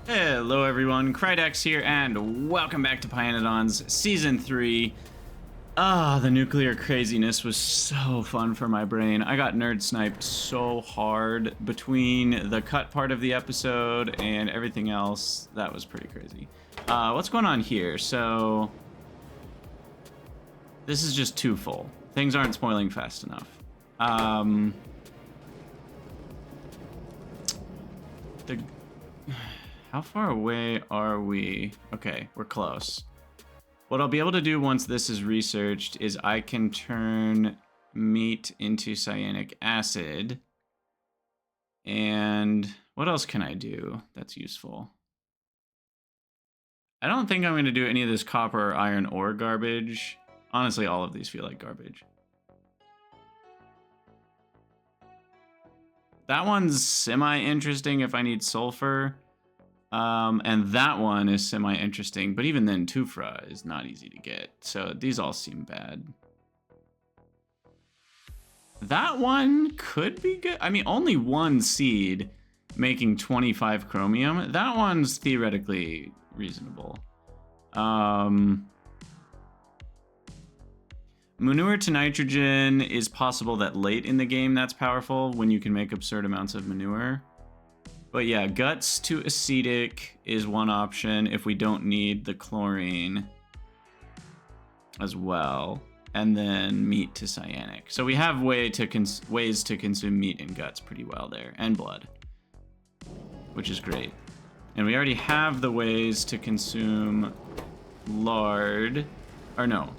Hello everyone, Krydex here, and welcome back to pYanodon's Season 3. The nuclear craziness was so fun for my brain. I got nerd sniped so hard between the cut part of the episode and everything else. That was pretty crazy. What's going on here? So, this is just too full. Things aren't spoiling fast enough. How far away are we? Okay, we're close. What I'll be able to do once this is researched is I can turn meat into cyanic acid. And what else can I do that's useful? I don't think I'm going to do any of this copper or iron ore garbage. Honestly, all of these feel like garbage. That one's semi-interesting if I need sulfur. And that one is semi-interesting, but even then, Tufra is not easy to get. So these all seem bad. That one could be good. I mean, only one seed making 25 chromium. That one's theoretically reasonable. Manure to nitrogen is possible that late in the game that's powerful when you can make absurd amounts of manure. But yeah, guts to acetic is one option if we don't need the chlorine as well. And then meat to cyanic. So we have ways to consume meat and guts pretty well there, and blood, which is great. And we already have the ways to consume lard, or no,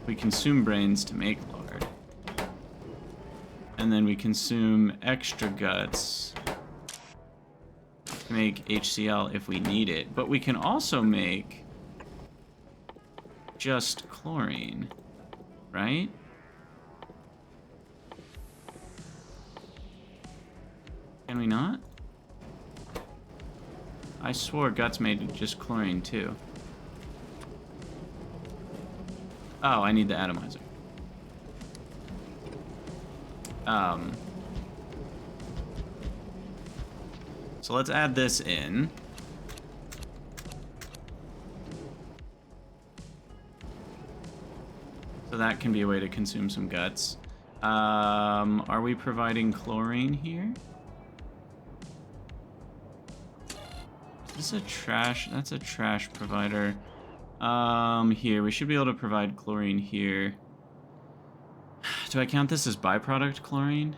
we consume brains to make lard. And then we consume extra guts to make HCl if we need it. But we can also make just chlorine, right? Can we not? I swore guts made just chlorine too. Oh, I need the atomizer. So let's add this in. So that can be a way to consume some guts. Are we providing chlorine here? Is this a trash? That's a trash provider. Here, we should be able to provide chlorine here. Do I count this as byproduct chlorine?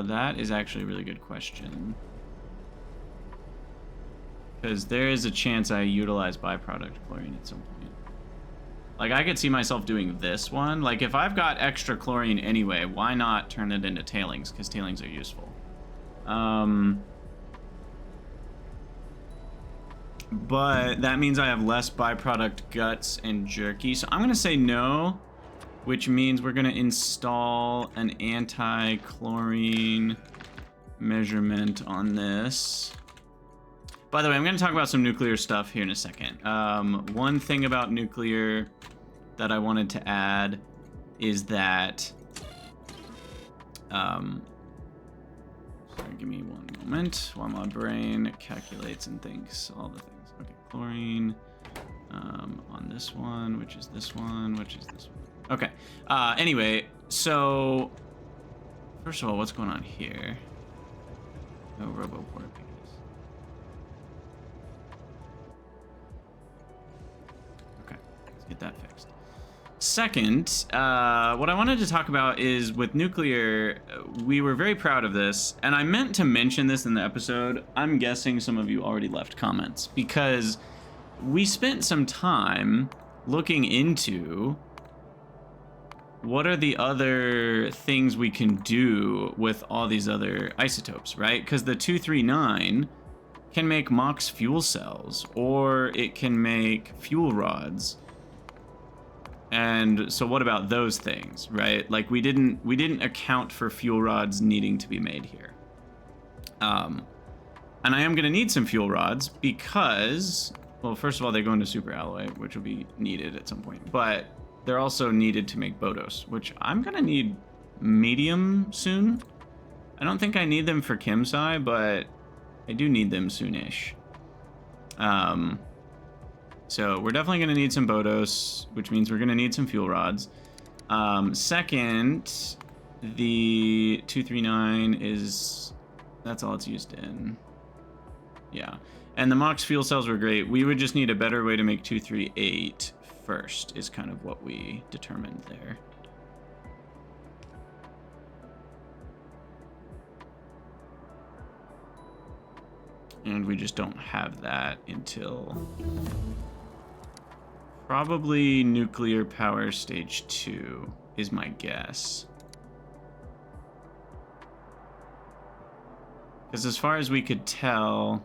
That is actually a really good question. Because there is a chance I utilize byproduct chlorine at some point. Like, I could see myself doing this one. Like, if I've got extra chlorine anyway, why not turn it into tailings? Because tailings are useful. But that means I have less byproduct guts and jerky. So I'm going to say no, which means we're going to install an anti-chlorine measurement on this. By the way, I'm going to talk about some nuclear stuff here in a second. One thing about nuclear that I wanted to add is that... sorry, give me one moment while my brain calculates and thinks all the things. Okay, chlorine on this one, which is this one, which is this one. Okay, anyway, so first of all, what's going on here? No RoboPort. Okay, let's get that fixed. Second, what I wanted to talk about is with nuclear, we were very proud of this, and I meant to mention this in the episode. I'm guessing some of you already left comments, because we spent some time looking into what are the other things we can do with all these other isotopes, right? Because the 239 can make MOX fuel cells, or it can make fuel rods. And so what about those things, right? Like we didn't account for fuel rods needing to be made here. And I am going to need some fuel rods because, well, first of all, they go into super alloy, which will be needed at some point, but they're also needed to make Bodos, which I'm going to need medium soon. I don't think I need them for Kimsai, but I do need them soonish. So we're definitely going to need some Bodos, which means we're going to need some fuel rods. Second, the 239 is... That's all it's used in. Yeah. And the Mox fuel cells were great. We would just need a better way to make 238 first, is kind of what we determined there. And we just don't have that until probably nuclear power stage 2 is my guess. Because as far as we could tell,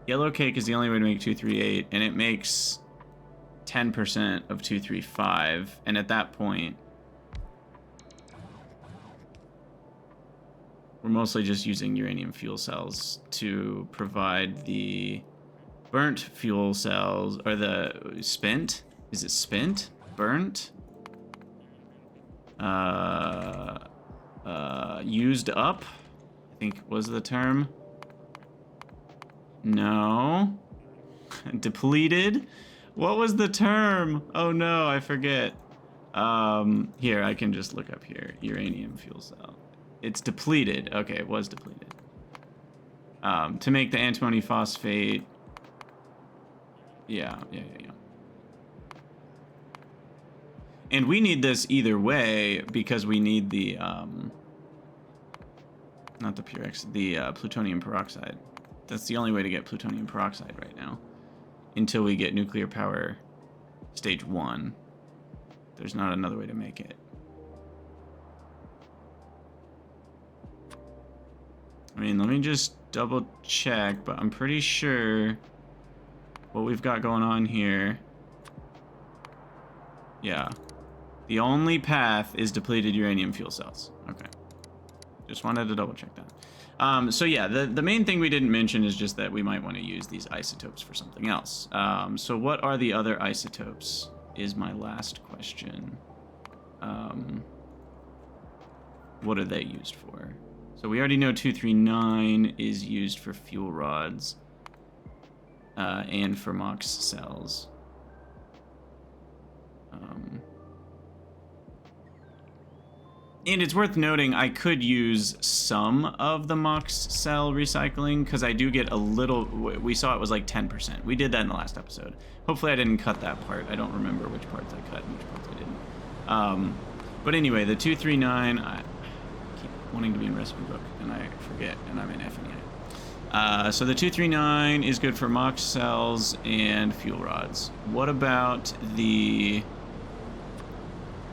Yellowcake is the only way to make 238, and it makes 10% of 235, and at that point, we're mostly just using uranium fuel cells to provide the burnt fuel cells, or the spent? Is it spent? Burnt? Used up, I think was the term. No. Depleted? What was the term? Oh no, I forget. Here, I can just look up here. Uranium fuel cell. It's depleted. Okay, it was depleted. To make the antimony phosphate. Yeah. And we need this either way because we need the, not the Purex, the plutonium peroxide. That's the only way to get plutonium peroxide right now. Until we get nuclear power stage 1. There's not another way to make it. I mean, let me just double check, but I'm pretty sure what we've got going on here. Yeah. The only path is depleted uranium fuel cells. Okay. Just wanted to double check that. So yeah, the main thing we didn't mention is just that we might want to use these isotopes for something else. So what are the other isotopes is my last question. What are they used for? So we already know 239 is used for fuel rods and for MOX cells. And it's worth noting, I could use some of the MOX cell recycling, because I do get a little, we saw it was like 10%. We did that in the last episode. Hopefully I didn't cut that part. I don't remember which parts I cut and which parts I didn't. But anyway, the 239, I keep wanting to be in recipe book, and I forget, and I'm in F&E. So the 239 is good for MOX cells and fuel rods. What about the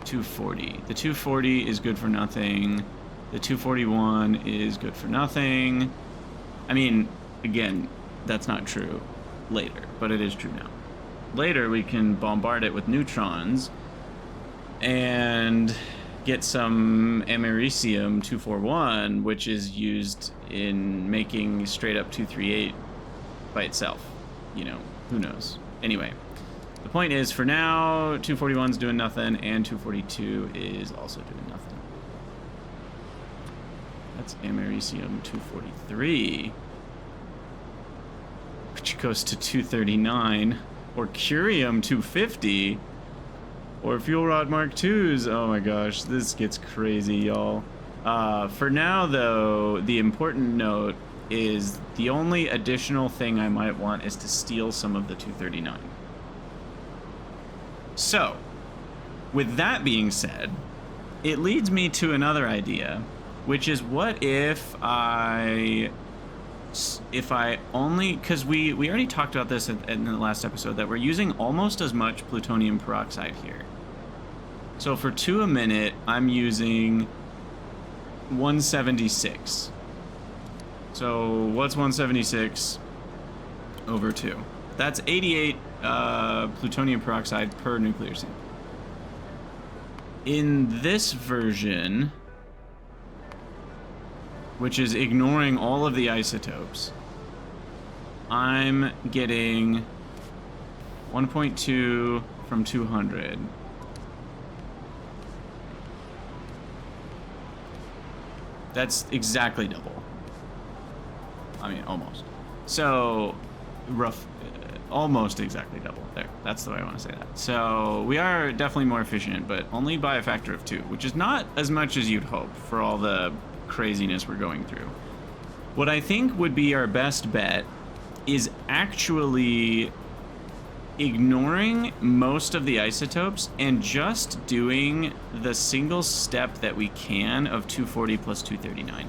240? The 240 is good for nothing. The 241 is good for nothing. I mean, again, that's not true later, but it is true now. Later, we can bombard it with neutrons and get some americium 241, which is used in making straight up 238 by itself. You know, who knows? Anyway. The point is, for now, 241's doing nothing, and 242 is also doing nothing. That's americium 243, which goes to 239, or curium 250, or fuel rod Mark IIs. Oh my gosh, this gets crazy, y'all. For now, though, the important note is the only additional thing I might want is to steal some of the 239. So, with that being said, it leads me to another idea, which is what if I only, because we already talked about this in the last episode, that we're using almost as much plutonium peroxide here. So for 2 a minute, I'm using 176. So what's 176 over 2? That's 88 plutonium peroxide per nuclear sample. In this version, which is ignoring all of the isotopes, I'm getting 1.2 from 200. That's exactly double. I mean, almost. So, rough, almost exactly double. There, that's the way I want to say that. So, we are definitely more efficient, but only by a factor of 2, which is not as much as you'd hope for all the craziness we're going through. What I think would be our best bet is actually ignoring most of the isotopes and just doing the single step that we can of 240 plus 239.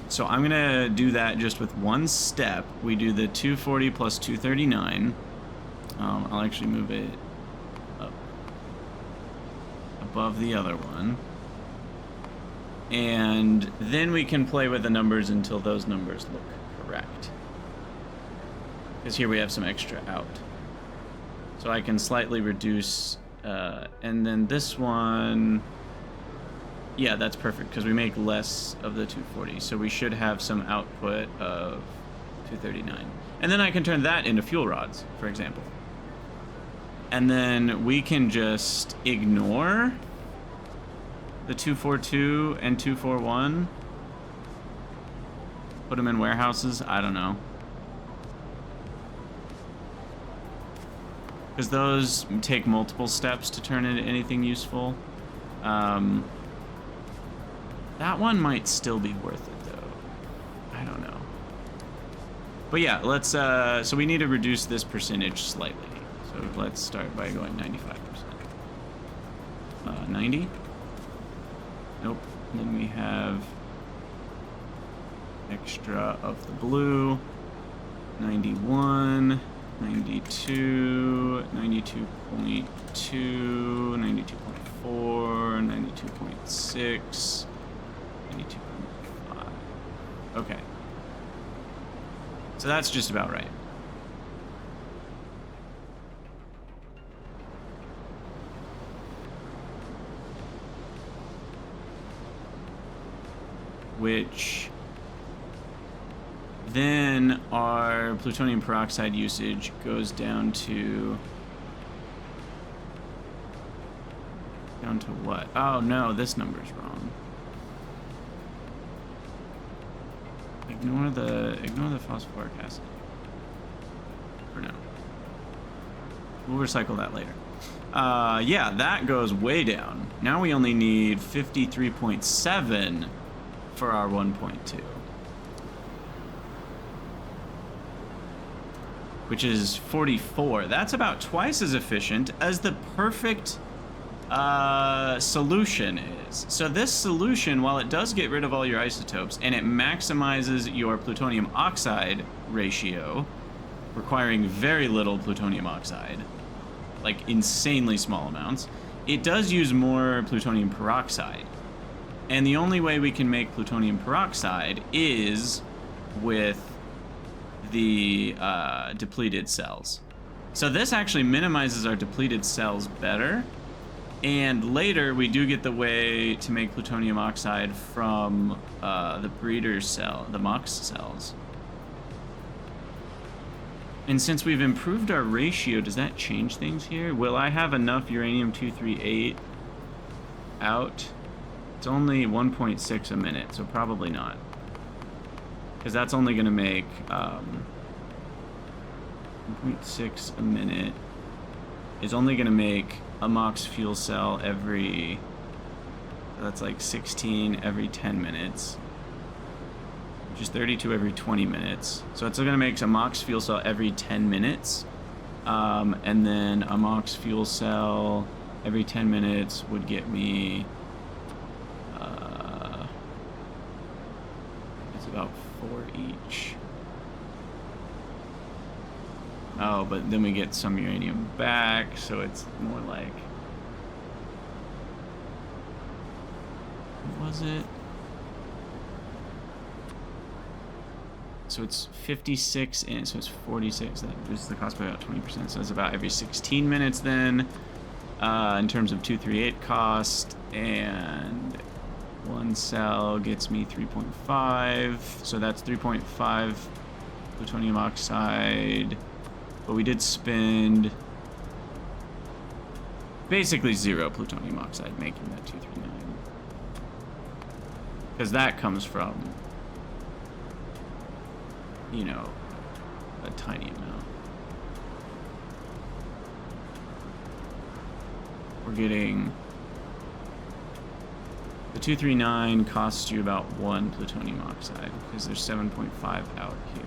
So I'm gonna do that just with one step. We do the 240 plus 239. I'll actually move it up above the other one. And then we can play with the numbers until those numbers look correct. Because here we have some extra out. So I can slightly reduce, and then this one, yeah, that's perfect, because we make less of the 240, so we should have some output of 239. And then I can turn that into fuel rods, for example. And then we can just ignore the 242 and 241. Put them in warehouses, I don't know. Because those take multiple steps to turn into anything useful. That one might still be worth it, though. I don't know. But yeah, let's, so we need to reduce this percentage slightly. So let's start by going 95%. 90? Nope. And then we have extra of the blue. 91. 92, 92.2, 92.4, 92.6, 92.5. Okay. So that's just about right. Which then our plutonium peroxide usage goes down to what? Oh no, this number's wrong. Ignore the phosphoric acid for now. We'll recycle that later. Yeah, that goes way down. Now we only need 53.7 for our 1.2. Which is 44. That's about twice as efficient as the perfect solution is. So this solution, while it does get rid of all your isotopes and it maximizes your plutonium oxide ratio, requiring very little plutonium oxide, like insanely small amounts, it does use more plutonium peroxide. And the only way we can make plutonium peroxide is with the depleted cells. So this actually minimizes our depleted cells better, and later we do get the way to make plutonium oxide from the breeder cell, the MOX cells. And since we've improved our ratio, does that change things here? Will I have enough uranium-238 out? It's only 1.6 a minute, so probably not. Because that's only going to make 1.6 a minute is only going to make a MOX fuel cell every, that's like 16 every 10 minutes, which is 32 every 20 minutes. So it's going to make a MOX fuel cell every 10 minutes. And then a MOX fuel cell every 10 minutes would get me, it's about 4 each. Oh, but then we get some uranium back, so it's more like, what was it? So it's 56 in, so it's 46. That reduces the cost by about 20%. So it's about every 16 minutes then, in terms of 238 cost, and one cell gets me 3.5. So that's 3.5 plutonium oxide. But we did spend basically 0 plutonium oxide making that 239. Because that comes from, you know, a tiny amount. We're getting... The 239 costs you about 1 plutonium oxide, because there's 7.5 out here.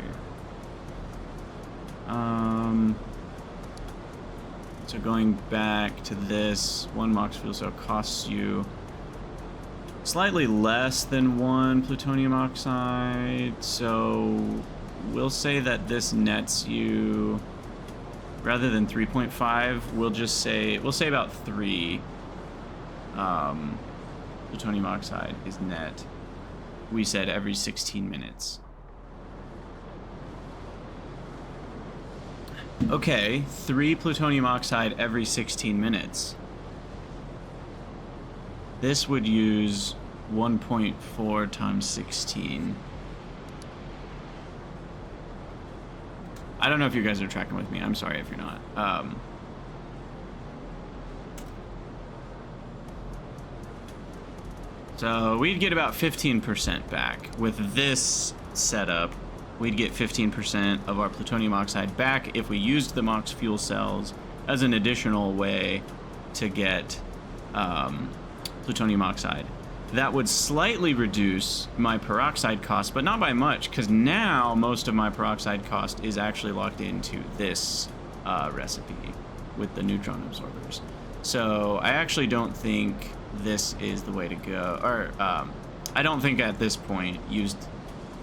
So going back to this, 1 MOX fuel cell costs you slightly less than 1 plutonium oxide, so we'll say that this nets you, rather than 3.5, we'll say about 3 plutonium oxide is net. We said every 16 minutes. Okay, 3 plutonium oxide every 16 minutes. This would use 1.4 times 16. I don't know if you guys are tracking with me. I'm sorry if you're not. So we'd get about 15% back. With this setup, we'd get 15% of our plutonium oxide back if we used the MOX fuel cells as an additional way to get plutonium oxide. That would slightly reduce my peroxide cost, but not by much, because now most of my peroxide cost is actually locked into this recipe with the neutron absorbers. So I actually don't think this is the way to go, or I don't think at this point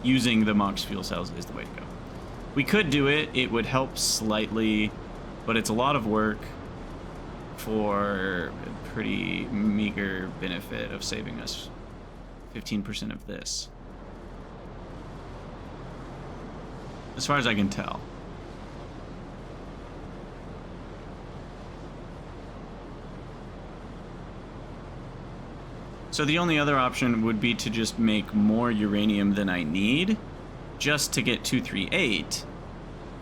using the MOX fuel cells is the way to go. We could do it, it would help slightly, but it's a lot of work for a pretty meager benefit of saving us 15% of this, as far as I can tell. So the only other option would be to just make more uranium than I need, just to get 238,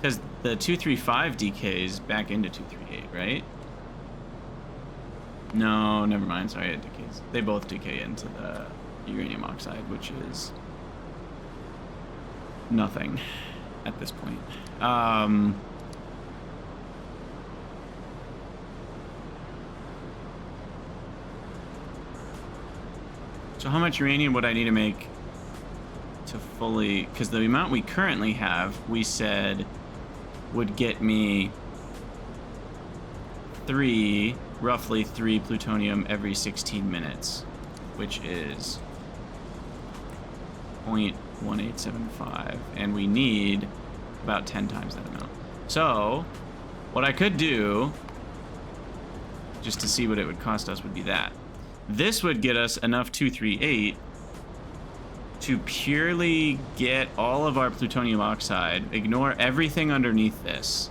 because the 235 decays back into 238, right? No, never mind. Sorry, it decays. They both decay into the uranium oxide, which is nothing at this point. So how much uranium would I need to make to fully... Because the amount we currently have, we said, would get me roughly 3 plutonium every 16 minutes, which is 0.1875, and we need about 10 times that amount. So what I could do, just to see what it would cost us, would be that. This would get us enough 238 to purely get all of our plutonium oxide, ignore everything underneath this.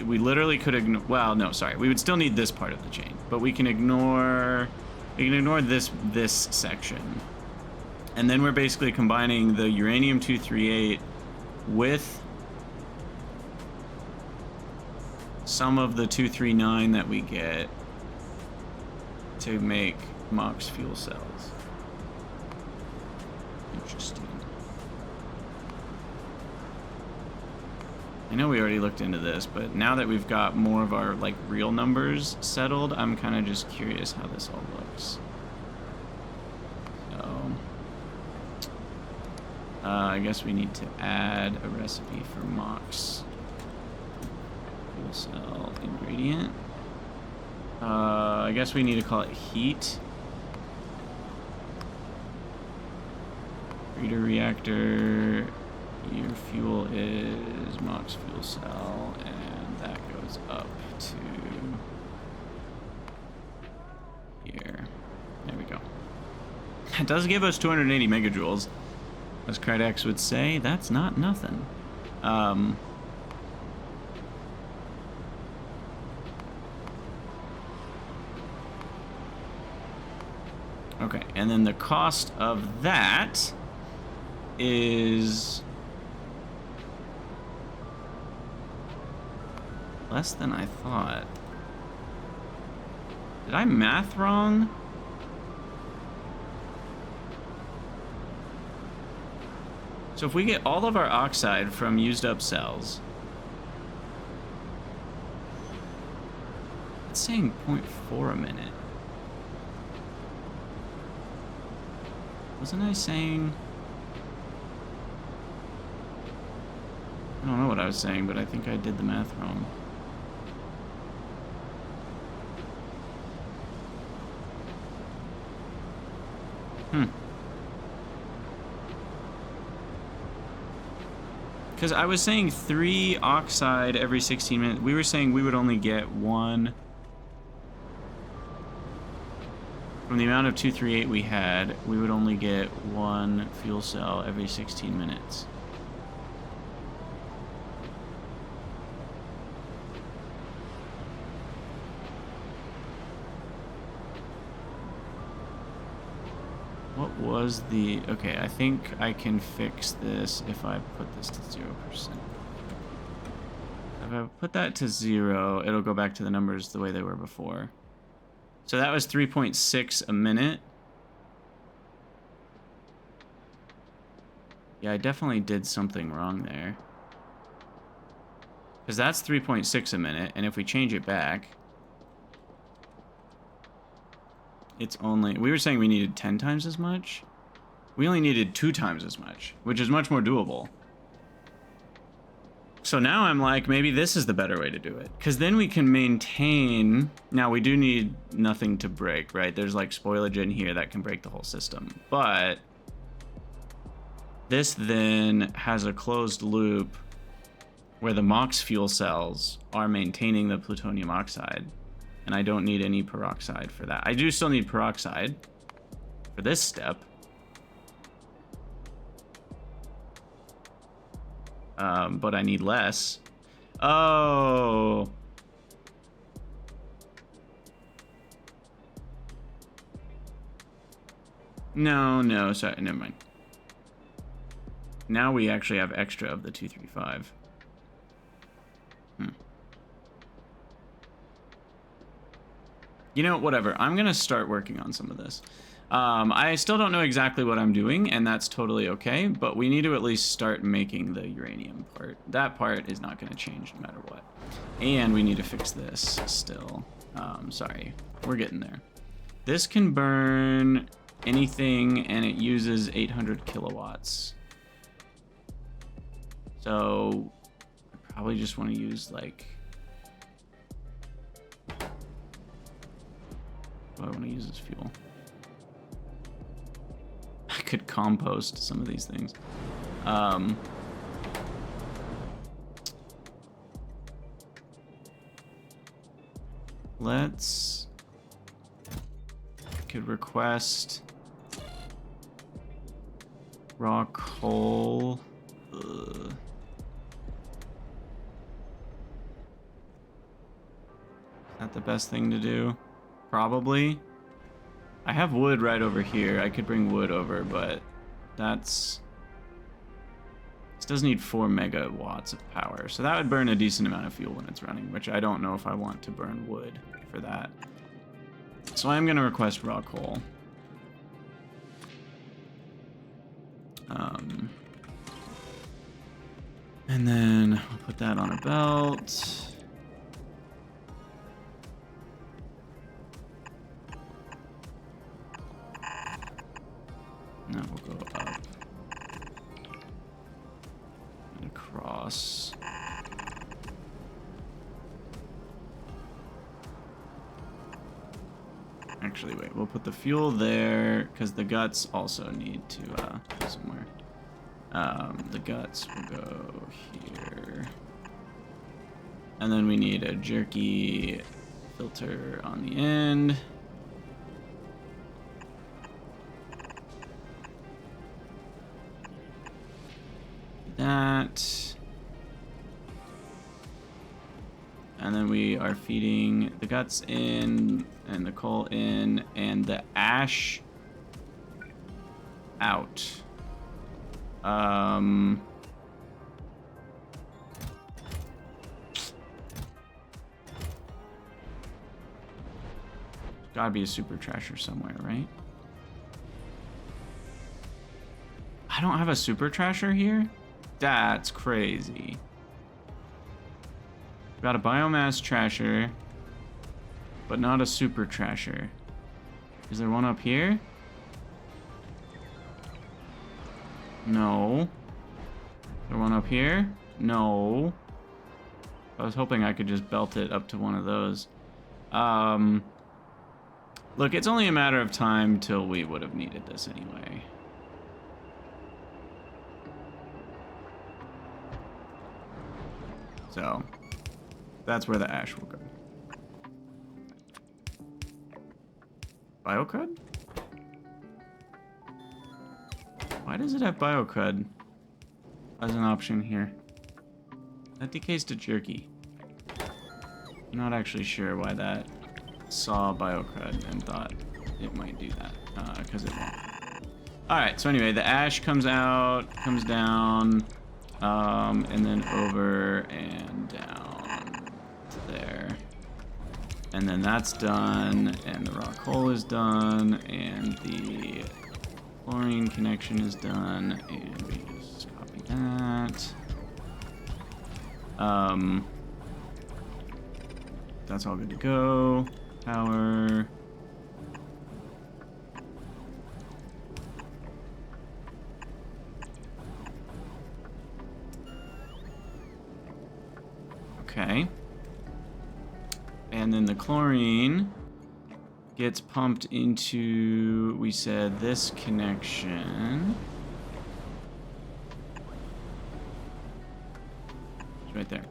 We literally could ignore, well, no, sorry. We would still need this part of the chain, but we can ignore this section. And then we're basically combining the uranium-238 with some of the 239 that we get to make MOX fuel cells. Interesting. I know we already looked into this, but now that we've got more of our like real numbers settled, I'm kind of just curious how this all looks. So I guess we need to add a recipe for MOX fuel cell ingredient. I guess we need to call it heat. Breeder reactor. Your fuel is MOX fuel cell, and that goes up to here. There we go. It does give us 280 megajoules. As Krydex would say, that's not nothing. Okay, and then the cost of that is less than I thought. Did I math wrong? So if we get all of our oxide from used up cells, it's saying 0.4 a minute. Wasn't I saying? I don't know what I was saying, but I think I did the math wrong. Because I was saying 3 oxide every 16 minutes. We were saying we would only get 1. From the amount of 238 we had, we would only get 1 fuel cell every 16 minutes. What was the... Okay, I think I can fix this if I put this to 0%. If I put that to 0, it'll go back to the numbers the way they were before. So that was 3.6 a minute. Yeah, I definitely did something wrong there. Because that's 3.6 a minute, and if we change it back... It's only... We were saying we needed 10 times as much? We only needed 2 times as much, which is much more doable. So now I'm like, maybe this is the better way to do it. Because then we can maintain... Now, we do need nothing to break, right? There's like spoilage in here that can break the whole system. But this then has a closed loop where the MOX fuel cells are maintaining the plutonium oxide. And I don't need any peroxide for that. I do still need peroxide for this step. But I need less. Oh. No, sorry, never mind. Now we actually have extra of the 235. You know, whatever. I'm going to start working on some of this. I still don't know exactly what I'm doing, and that's totally okay, but we need to at least start making the uranium part. That part is not going to change no matter what. And we need to fix this still. Sorry. We're getting there. This can burn anything, and it uses 800 kilowatts. So, I probably just want to use, like... What do I want to use as fuel? I could compost some of these things. Let's... I could request... raw coal. Ugh. Is that the best thing to do? Probably. I have wood right over here. I could bring wood over, but that's... This does need 4 megawatts of power, so that would burn a decent amount of fuel when it's running, which I don't know if I want to burn wood for that. So I'm going to request raw coal. And then I'll put that on a belt. Now we'll go up and across. Actually, wait, we'll put the fuel there because the guts also need to go somewhere. The guts will go here. And then we need a jerky filter on the end. That. And then we are feeding the guts in and the coal in and the ash out. Gotta be a super trasher somewhere, right? I don't have a super trasher here? That's crazy. Got a biomass trasher, but not a super trasher. Is there one up here? No. Is there one up here? No. I was hoping I could just belt it up to one of those. Look, it's only a matter of time till we would have needed this anyway. So, that's where the ash will go. Biocud? Why does it have biocud as an option here? That decays to jerky. I'm not actually sure why that saw biocud and thought it might do that, because it won't. Alright, so anyway, the ash comes out, comes down, and then over and down to there. And then that's done, and the rock hole is done, and the chlorine connection is done, and we just copy that. That's all good to go. Power. Okay. And then the chlorine gets pumped into, we said, this connection. It's right there.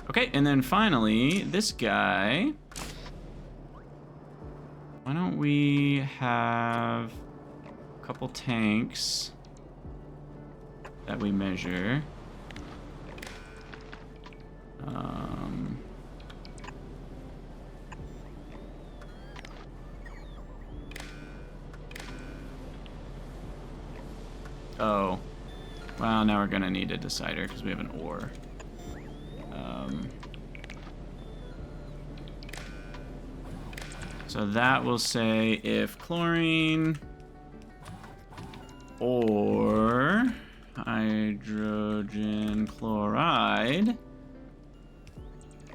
Okay, and then finally, this guy. Why don't we have a couple tanks that we measure? Oh. Well, now we're gonna need a decider because we have an ore. So that will say if chlorine or hydrogen chloride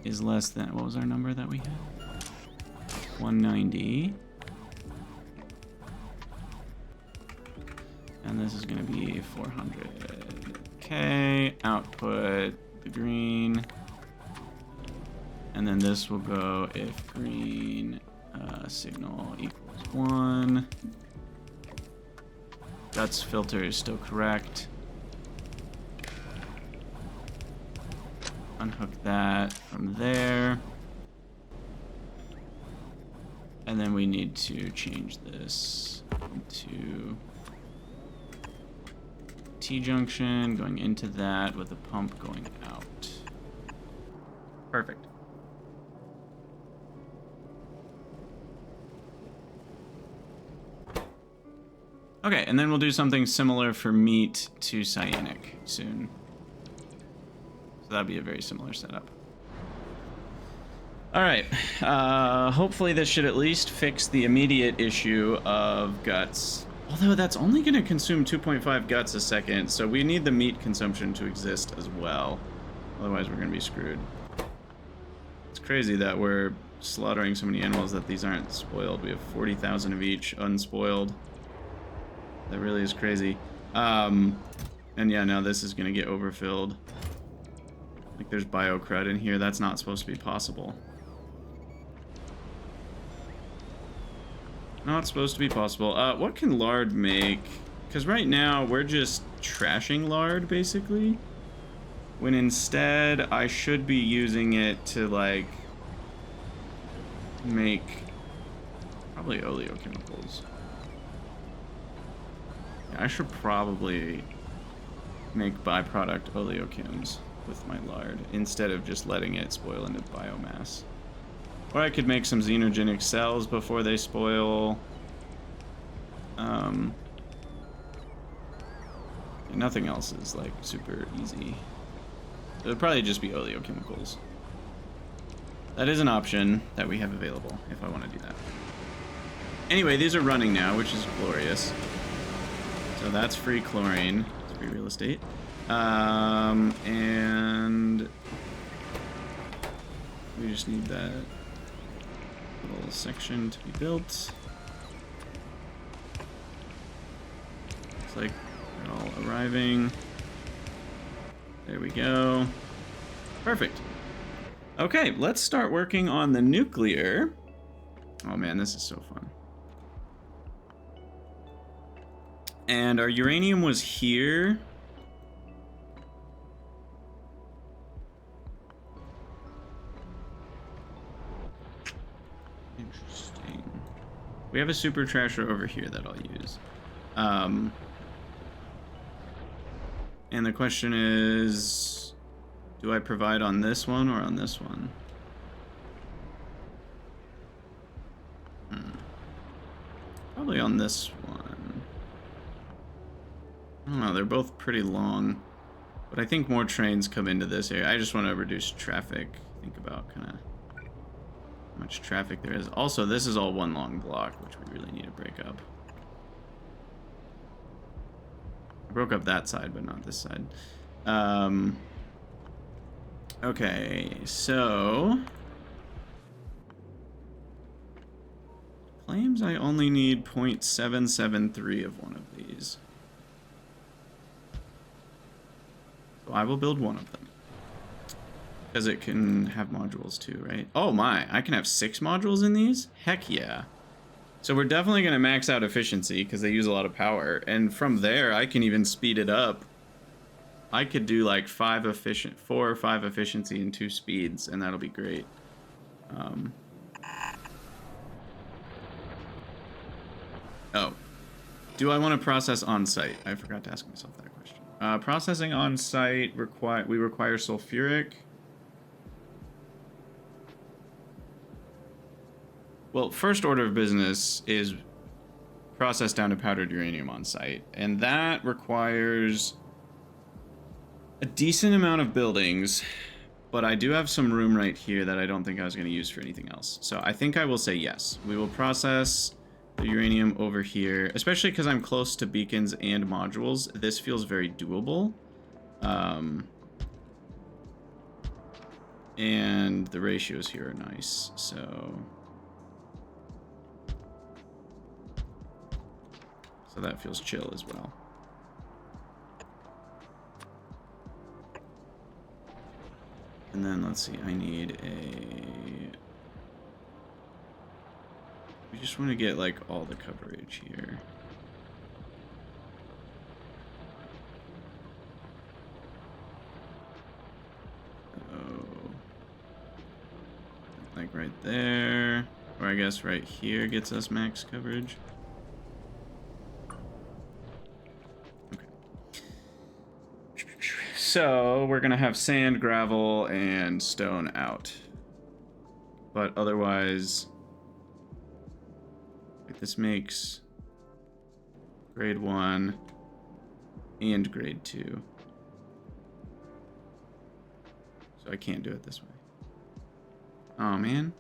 is less than, what was our number that we had? 190. And this is going to be 400. Okay, output the green. And then this will go if green signal equals 1. Guts filter is still correct. Unhook that from there. And then we need to change this to T-junction, going into that with a pump going out. Perfect. Okay, and then we'll do something similar for meat to cyanic soon. So that'd be a very similar setup. All right, hopefully this should at least fix the immediate issue of guts. Although that's only gonna consume 2.5 guts a second, so we need the meat consumption to exist as well. Otherwise we're gonna be screwed. It's crazy that we're slaughtering so many animals that these aren't spoiled. We have 40,000 of each unspoiled. That really is crazy. And yeah, now this is gonna get overfilled. Like there's biocrud in here. That's not supposed to be possible. Not supposed to be possible. What can lard make? Because right now we're just trashing lard basically. When instead I should be using it to like make probably oleochemicals. I should probably make byproduct oleochems with my lard instead of just letting it spoil into biomass. Or I could make some xenogenic cells before they spoil. Nothing else is like super easy. It would probably just be oleochemicals. That is an option that we have available if I want to do that. Anyway, these are running now, which is glorious. So that's free chlorine. It's free real estate. And we just need that little section to be built. Looks like they're all arriving. There we go. Perfect. Okay, let's start working on the nuclear. Oh man, this is so fun. And our uranium was here. Interesting. We have a super trasher over here that I'll use. And the question is, do I provide on this one or on this one? Probably on this one. I don't know, they're both pretty long. But I think more trains come into this area. I just want to reduce traffic. Think about kind of how much traffic there is. Also, this is all one long block, which we really need to break up. I broke up that side, but not this side. Okay, so claims I only need 0.773 of one of these. So I will build one of them. Because it can have modules too, right? Oh my, I can have 6 modules in these? Heck yeah. So we're definitely going to max out efficiency because they use a lot of power. And from there, I can even speed it up. I could do like 4 or 5 efficiency and 2 speeds, and that'll be great. Oh, do I want to process on site? I forgot to ask myself that question. Processing on site we require sulfuric. Well, first order of business is process down to powdered uranium on site, and that requires a decent amount of buildings, but I do have some room right here that I don't think I was going to use for anything else. So I think I will say yes. We will process the uranium over here, especially because I'm close to beacons and modules. This feels very doable. And the ratios here are nice, so that feels chill as well. And then let's see, I need we just want to get like all the coverage here. Oh, like right there, or I guess right here gets us max coverage. So we're gonna have sand, gravel, and stone out. But otherwise, this makes grade 1 and grade 2. So I can't do it this way. Oh man.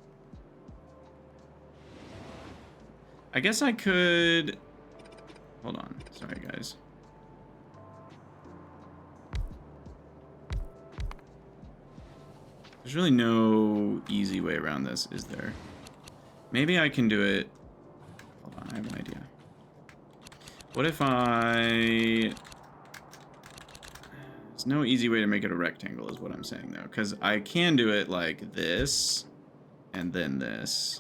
I guess I could... Hold on. Sorry, guys. There's really no easy way around this, is there? Maybe I can do it... Hold on, I have an idea. What if I... There's no easy way to make it a rectangle, is what I'm saying, though. Because I can do it like this, and then this.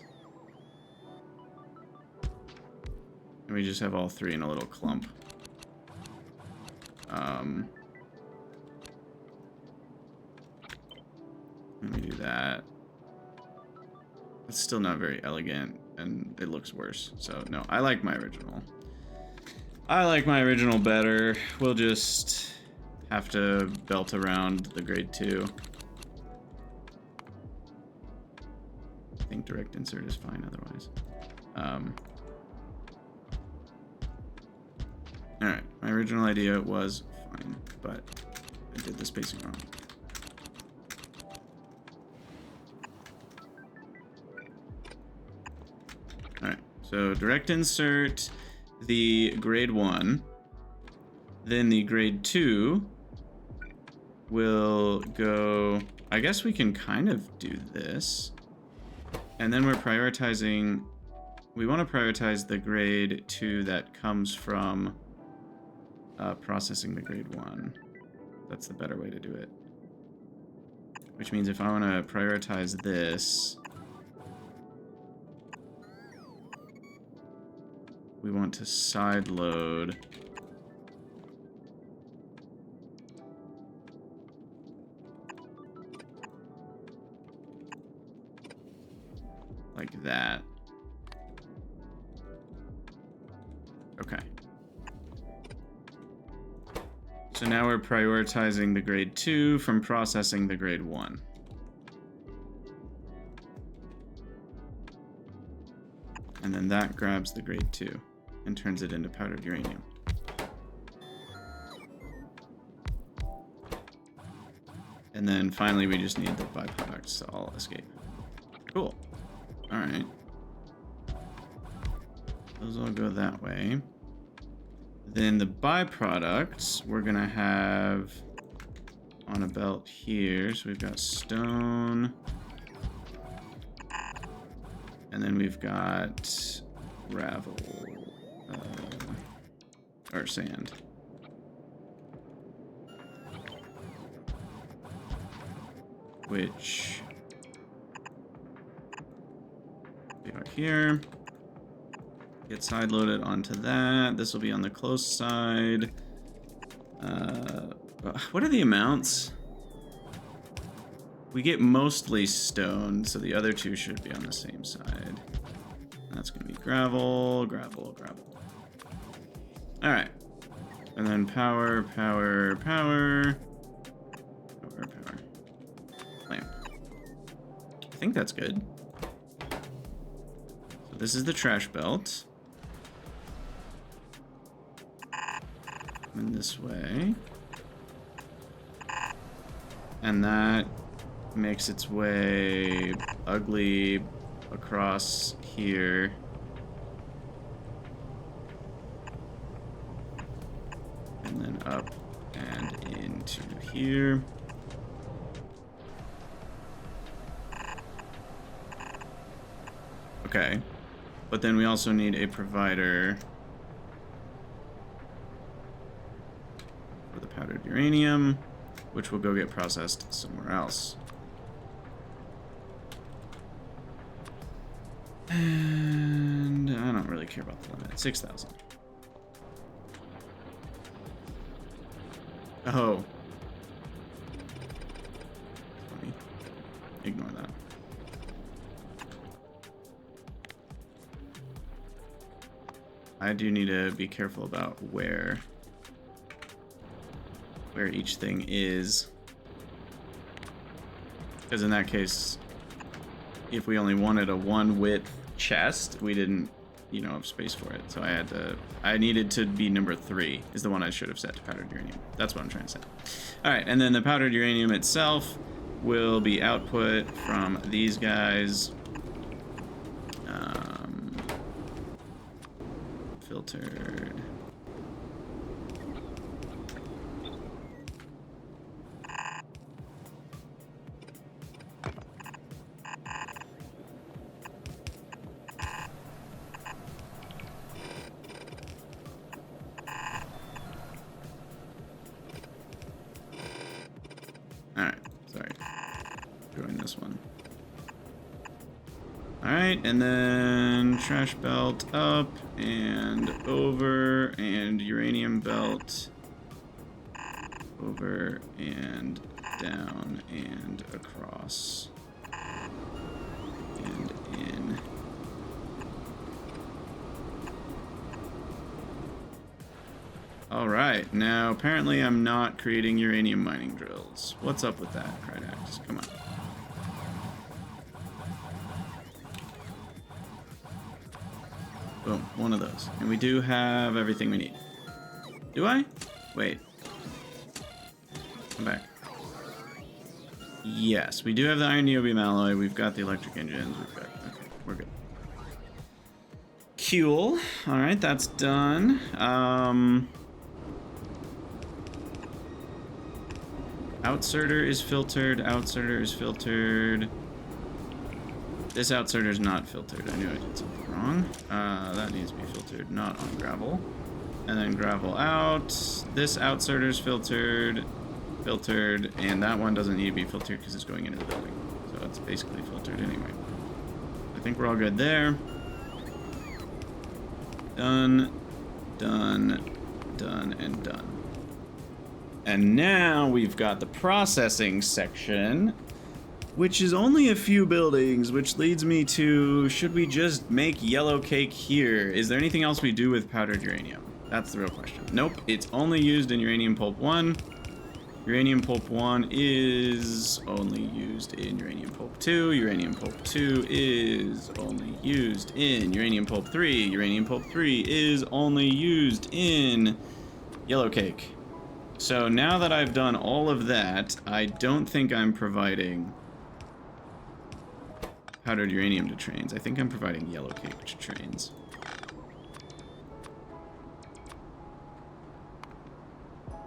And we just have all 3 in a little clump. Let me do that. It's still not very elegant, and it looks worse. So, no, I like my original. I like my original better. We'll just have to belt around the grade 2. I think direct insert is fine otherwise. Alright, my original idea was fine, but I did the spacing wrong. Alright, So direct insert the grade 1. Then the grade 2 will go... I guess we can kind of do this. And then we're prioritizing... We want to prioritize the grade 2 that comes from processing the grade 1. That's the better way to do it. Which means if I want to prioritize this... We want to side load... like that. Okay. So now we're prioritizing the grade 2 from processing the grade 1. And then that grabs the grade 2 and turns it into powdered uranium. And then finally we just need the byproducts to all escape. Cool. Alright. Those all go that way. Then the byproducts we're gonna have on a belt here. So we've got stone. And then we've got gravel. Or sand. Which... we are here. Get side loaded onto that. This will be on the close side. What are the amounts? We get mostly stone, so the other two should be on the same side. That's gonna be gravel, gravel, gravel. All right, and then power, power, power, power, power. Lamp. I think that's good. So this is the trash belt. And this way. And that makes its way ugly across here. And then up and into here. Okay. But then we also need a provider for the powdered uranium, which will go get processed somewhere else. And I don't really care about the limit. 6,000. Oh. Funny. Ignore that. I do need to be careful about where each thing is. Because in that case, if we only wanted a one width chest, we didn't, you know, have space for it. So I needed to be number 3 is the one I should have set to powdered uranium. That's what I'm trying to say. All right, and then the powdered uranium itself will be output from these guys. Filtered. Alright, sorry. Doing this one. Alright, and then trash belt up and over, and uranium belt over and down and across and in. Alright, now apparently I'm not creating uranium mining drills. What's up with that, Krydax? Come on. Boom, one of those. And we do have everything we need. Do I? Wait. Come back. Yes, we do have the iron niobium alloy. We've got the electric engines. We've got... Okay, we're good. Cool. All right, that's done. Outserter is filtered. Outserter is filtered. This outsider is not filtered. I knew I did something wrong. That needs to be filtered, not on gravel. And then gravel out. This outsider is filtered, and that one doesn't need to be filtered because it's going into the building. So it's basically filtered anyway. I think we're all good there. Done, done, done, and done. And now we've got the processing section, which is only a few buildings, which leads me to, should we just make Yellowcake here? Is there anything else we do with powdered uranium? That's the real question. Nope, it's only used in Uranium Pulp 1. Uranium Pulp 1 is only used in Uranium Pulp 2. Uranium Pulp 2 is only used in Uranium Pulp 3. Uranium Pulp 3 is only used in Yellowcake. So now that I've done all of that, I don't think I'm providing powdered uranium to trains. I think I'm providing Yellowcake to trains.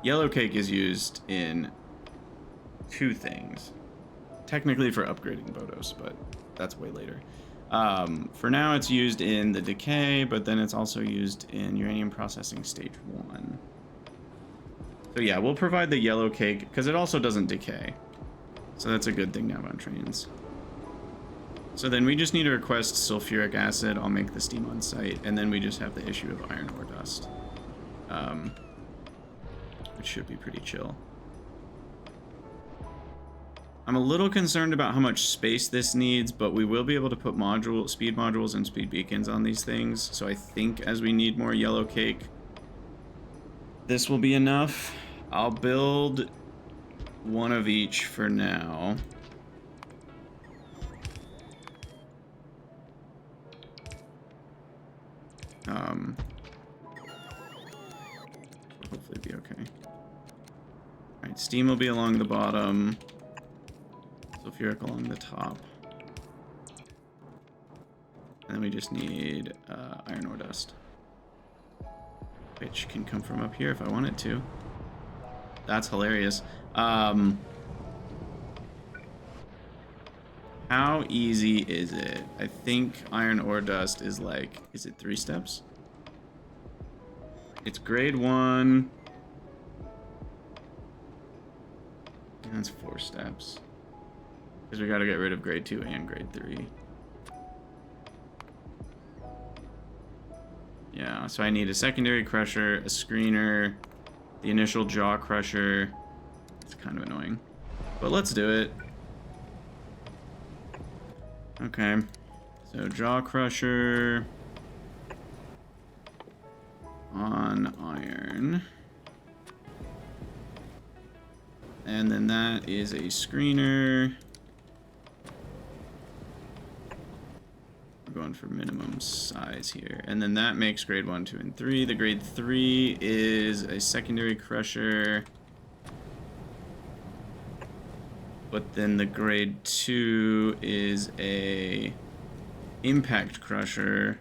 Yellowcake is used in two things. Technically for upgrading Bodos, but that's way later. For now it's used in the decay, but then it's also used in uranium processing stage 1. So yeah, we'll provide the Yellowcake because it also doesn't decay. So that's a good thing to have on trains. So then we just need to request sulfuric acid. I'll make the steam on site, and then we just have the issue of iron ore dust, which should be pretty chill. I'm a little concerned about how much space this needs, but we will be able to put speed modules and speed beacons on these things. So I think as we need more Yellowcake, this will be enough. I'll build one of each for now. Hopefully be okay. Alright, steam will be along the bottom. Sulfuric along the top. And then we just need iron ore dust, which can come from up here if I want it to. That's hilarious. How easy is it? I think iron ore dust is like, is it 3 steps? It's grade 1. That's 4 steps. Because we gotta get rid of grade 2 and grade 3. Yeah, so I need a secondary crusher, a screener, the initial jaw crusher. It's kind of annoying, but let's do it. Okay, so jaw crusher on iron. And then that is a screener. We're going for minimum size here. And then that makes grade 1, 2, and 3. The grade 3 is a secondary crusher. But then the grade 2 is a impact crusher.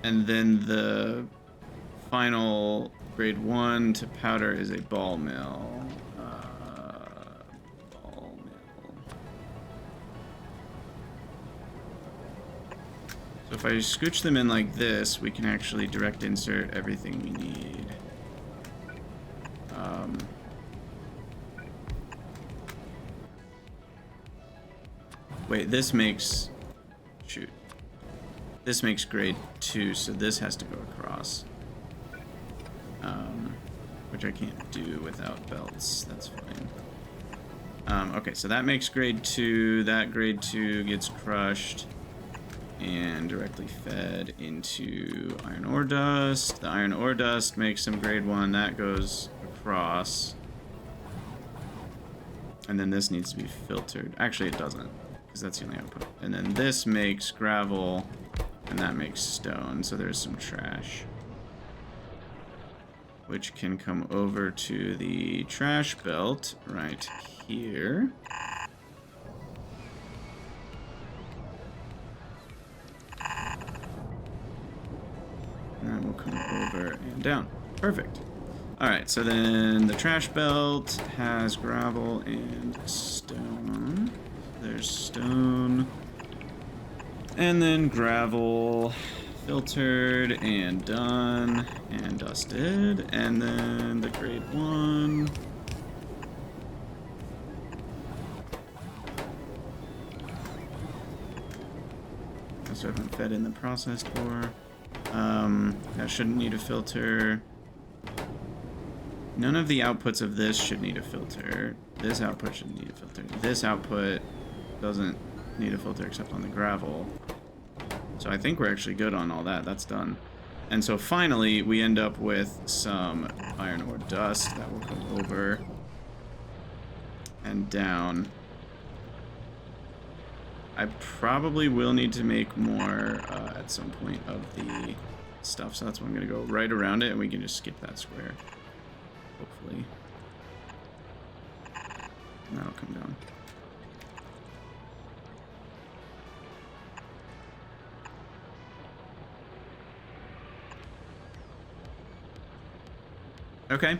And then the final grade 1 to powder is a ball mill. So if I scooch them in like this, we can actually direct insert everything we need. Wait, this makes... Shoot. This makes grade 2, so this has to go across. Which I can't do without belts. That's fine. Okay, so that makes grade 2. That grade 2 gets crushed and directly fed into iron ore dust. The iron ore dust makes some grade 1. That goes across. And then this needs to be filtered. Actually, it doesn't, because that's the only output. And then this makes gravel, and that makes stone. So there's some trash, which can come over to the trash belt right here. come over and down. Perfect. All right, so then the trash belt has gravel and stone. There's stone. And then gravel, filtered and done and dusted. And then the grade 1. Also haven't fed in the processed ore. That shouldn't need a filter. None of the outputs of this should need a filter. This output shouldn't need a filter. This output doesn't need a filter except on the gravel. So I think we're actually good on all that. That's done. And so finally, we end up with some iron ore dust that will come over and down. I probably will need to make more at some point of the stuff. So that's why I'm going to go right around it, and we can just skip that square. Hopefully. And that'll come down. Okay.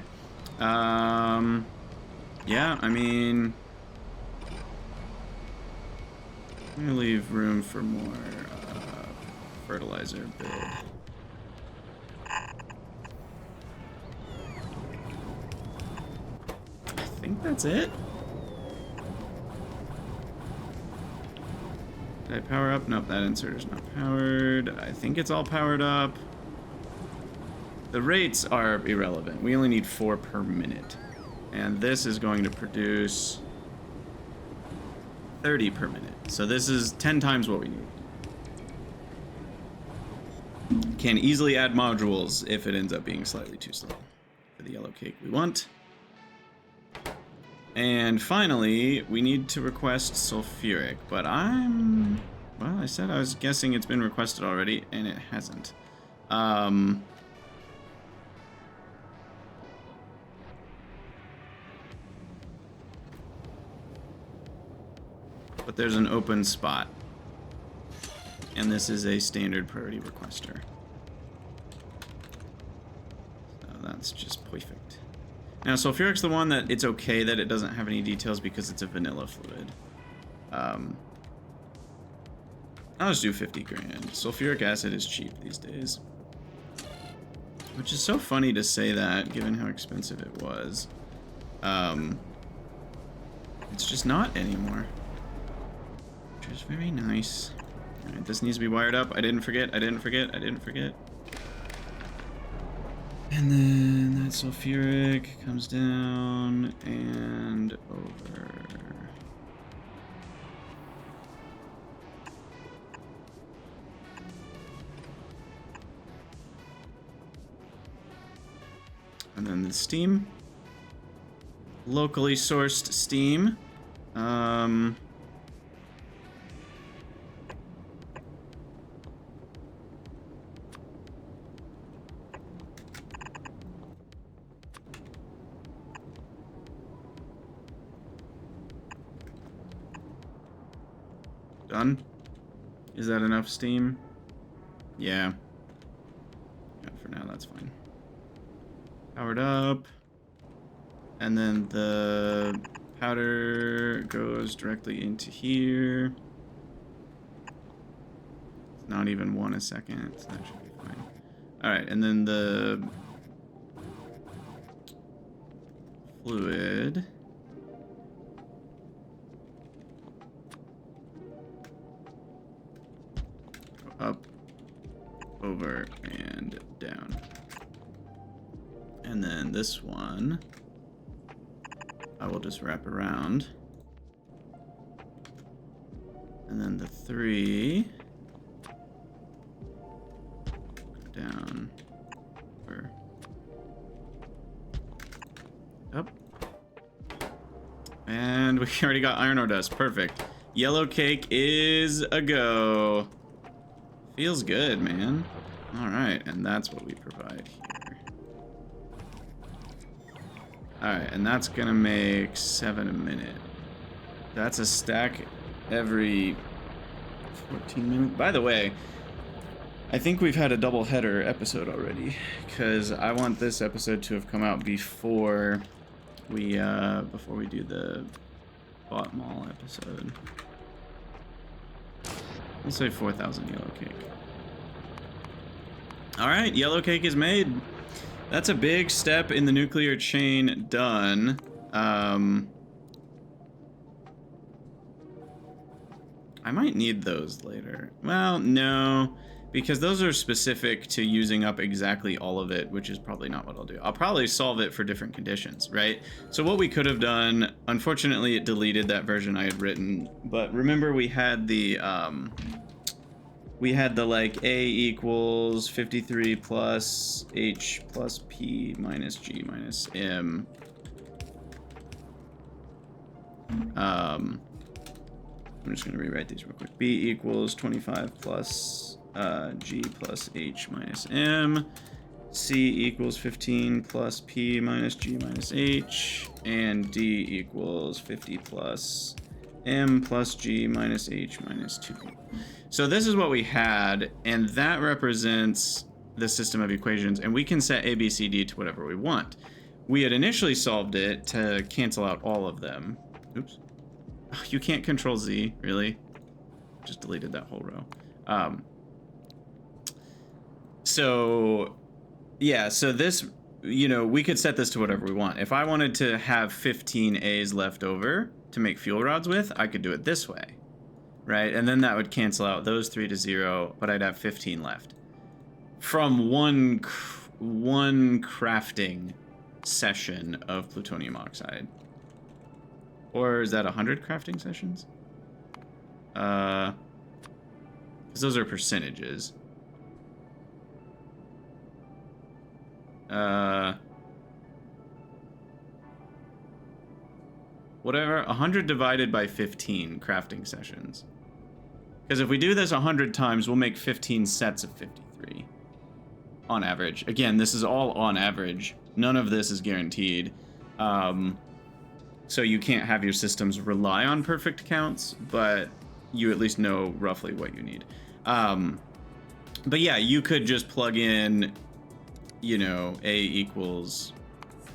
Yeah, I mean, I'm gonna leave room for more fertilizer build. I think that's it. Did I power up? Nope, that inserter's not powered. I think it's all powered up. The rates are irrelevant. We only need 4 per minute. And this is going to produce 30 per minute. So this is 10 times what we need. Can easily add modules if it ends up being slightly too slow for the yellow cake we want. And finally, we need to request sulfuric, but well, I said I was guessing it's been requested already, and it hasn't. But there's an open spot. And this is a standard priority requester. So that's just perfect. Now, sulfuric's the one that it's okay that it doesn't have any details because it's a vanilla fluid. I'll just do 50 grand. Sulfuric acid is cheap these days. Which is so funny to say that, given how expensive it was. It's just not anymore. Which is very nice. Alright, this needs to be wired up. I didn't forget. And then that sulfuric comes down and over. And then the steam. Locally sourced steam. Done? Is that enough steam? Yeah. Yeah, for now that's fine. Powered up. And then the powder goes directly into here. It's not even 1 a second, so that should be fine. Alright, and then the fluid up, over, and down. And then this one, I will just wrap around. And then the 3, down, over, up. And we already got iron ore dust, perfect. Yellow cake is a go. Feels good, man. All right, and that's what we provide here. All right, and that's gonna make 7 a minute. That's a stack every 14 minutes. By the way, I think we've had a double header episode already, because I want this episode to have come out before we do the bot mall episode. Let's say 4,000 Yellowcake. All right, Yellowcake is made. That's a big step in the nuclear chain done. I might need those later. Well, no, because those are specific to using up exactly all of it, which is probably not what I'll do. I'll probably solve it for different conditions, right? So what we could have done, unfortunately it deleted that version I had written, but remember we had the like A equals 53 plus H plus P minus G minus M. I'm just going to rewrite these real quick. B equals 25 plus G plus H minus M. C equals 15 plus P minus G minus H. And D equals 50 plus M plus G minus H minus 2P. So this is what we had, and that represents the system of equations, and we can set A, B, C, D to whatever we want. We had initially solved it to cancel out all of them. Oops. Oh, you can't control Z, really? Just deleted that whole row. So, yeah, so this, you know, we could set this to whatever we want. If I wanted to have 15 A's left over to make fuel rods with, I could do it this way, right? And then that would cancel out those 3 to 0, but I'd have 15 left. From one crafting session of plutonium oxide. Or is that 100 crafting sessions? Because those are percentages. Whatever, 100 divided by 15 crafting sessions. Because if we do this 100 times, we'll make 15 sets of 53. On average. Again, this is all on average. None of this is guaranteed. So you can't have your systems rely on perfect counts, but you at least know roughly what you need. But yeah, you could just plug in, you know, A equals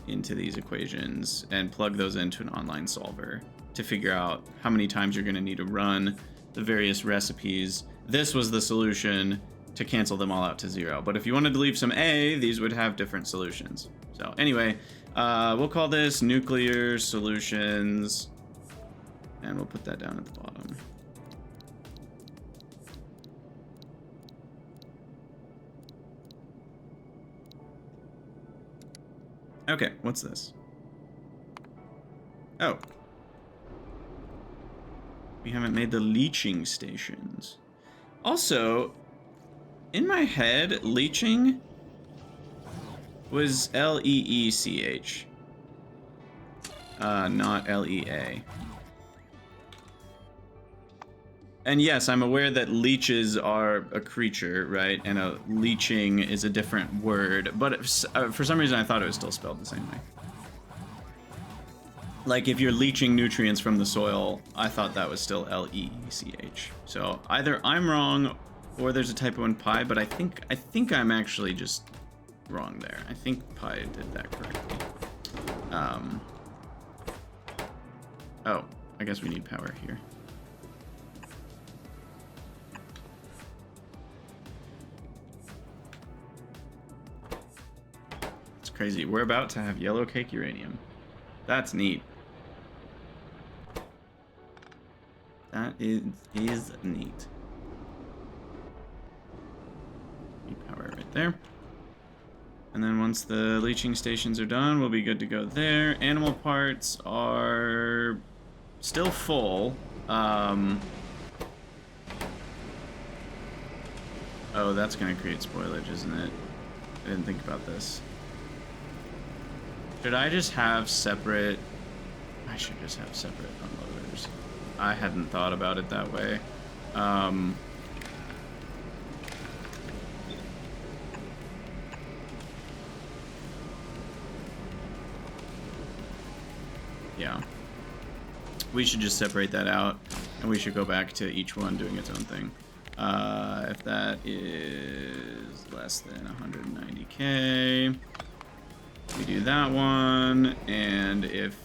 into these equations and plug those into an online solver to figure out how many times you're going to need to run the various recipes. This was the solution to cancel them all out to 0. But if you wanted to leave some A, these would have different solutions. So anyway, we'll call this nuclear solutions, and we'll put that down at the bottom. Okay, what's this? Oh. We haven't made the leaching stations. Also, in my head, leaching was L-E-E-C-H. Not L-E-A. And yes, I'm aware that leeches are a creature, right? And a leaching is a different word. But for some reason, I thought it was still spelled the same way. Like, if you're leaching nutrients from the soil, I thought that was still L-E-E-C-H. So either I'm wrong, or there's a typo in pi, but I think I'm actually just wrong there. I think pi did that correctly. Oh, I guess we need power here. It's crazy. We're about to have Yellowcake uranium. That's neat. That is neat. Need power right there. And then once the leaching stations are done, we'll be good to go there. Animal parts are still full. Oh, that's going to create spoilage, isn't it? I didn't think about this. Should I just have separate... I should just have separate unloaders. I hadn't thought about it that way. Yeah. We should just separate that out, and we should go back to each one doing its own thing. If that is less than 190k, we do that one. And if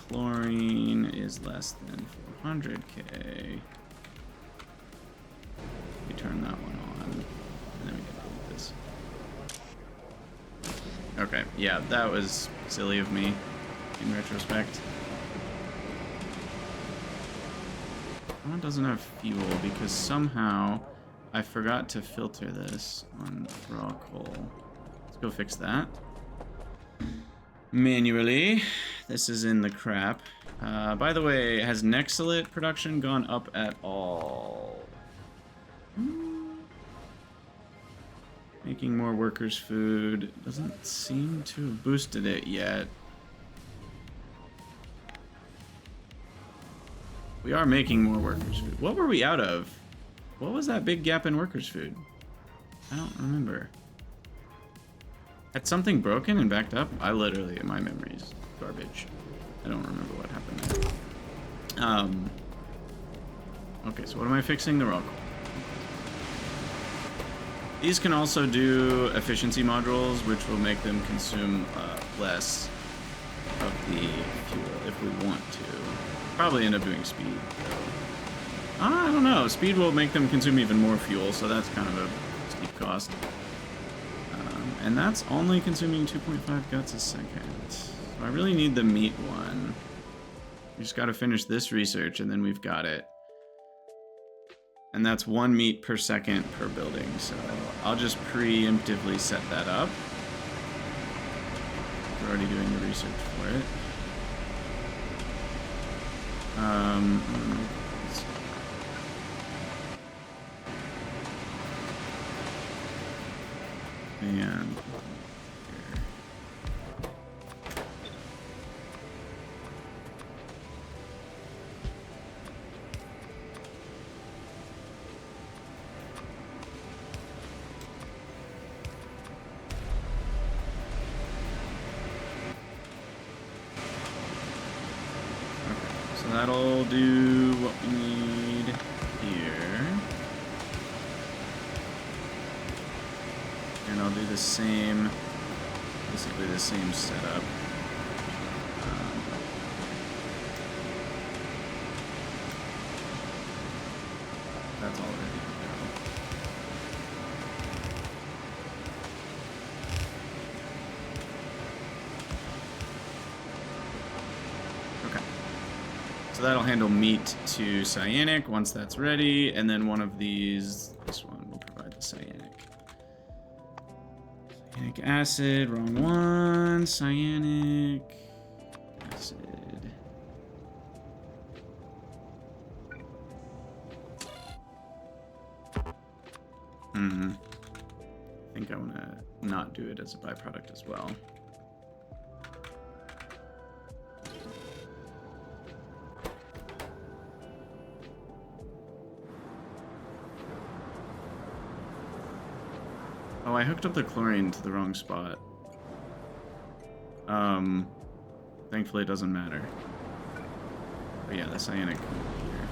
chlorine is less than 400k, we turn that one on, and then we can delete this. Okay, yeah, that was silly of me in retrospect. That one doesn't have fuel because somehow I forgot to filter this on raw coal. Let's go fix that. Manually. This is in the crap. By the way, has Nexalate production gone up at all? Making more workers' food doesn't seem to have boosted it yet. We are making more workers' food. What were we out of? What was that big gap in workers' food? I don't remember. Had something broken and backed up? I literally, my memory's garbage. I don't remember what happened there. Okay, so what am I fixing? The raw coal. These can also do efficiency modules, which will make them consume less of the fuel if we want to. Probably end up doing speed, though. I don't know. Speed will make them consume even more fuel, so that's kind of a steep cost. And that's only consuming 2.5 guts a second. So I really need the meat one. We just got to finish this research, and then we've got it. And that's 1 meat per second per building, so I'll just preemptively set that up. We're already doing the research for it. And here. That'll do what we need here. And I'll do the same, basically the same setup. That's all ready to go. So that'll handle meat to cyanic once that's ready, and then one of these, this one will provide the cyanic. Cyanic acid, wrong one, cyanic acid. I think I want to not do it as a byproduct as well. Oh, I hooked up the chlorine to the wrong spot. Thankfully it doesn't matter. But yeah, the cyanic here.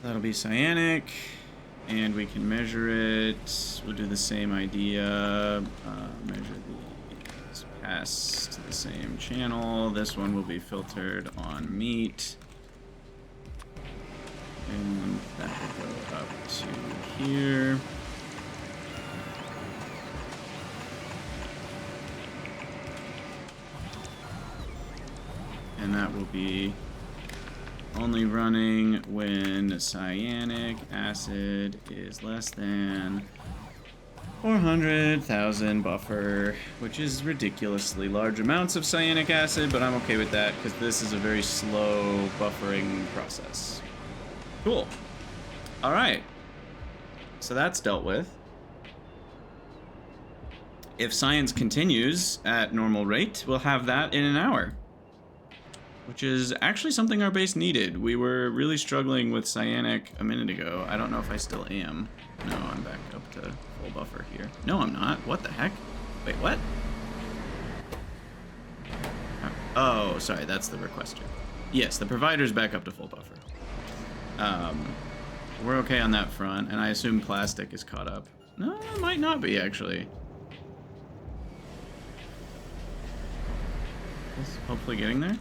That'll be cyanic, and we can measure it. We'll do the same idea. Measure these, pass to the same channel. This one will be filtered on meat. And that will go up to here. And that will be only running when cyanic acid is less than 400,000 buffer, which is ridiculously large amounts of cyanic acid, but I'm okay with that because this is a very slow buffering process. Cool. All right. So that's dealt with. if science continues at normal rate, we'll have that in an hour. Which is actually something our base needed. We were really struggling with cyanic a minute ago. I don't know if I still am. No, I'm back up to full buffer here. No, I'm not. What the heck? Wait, what? Oh, sorry, that's the requester. Yes, the provider's back up to full buffer. We're okay on that front, and I assume plastic is caught up. No, it might not be, actually. It's hopefully getting there.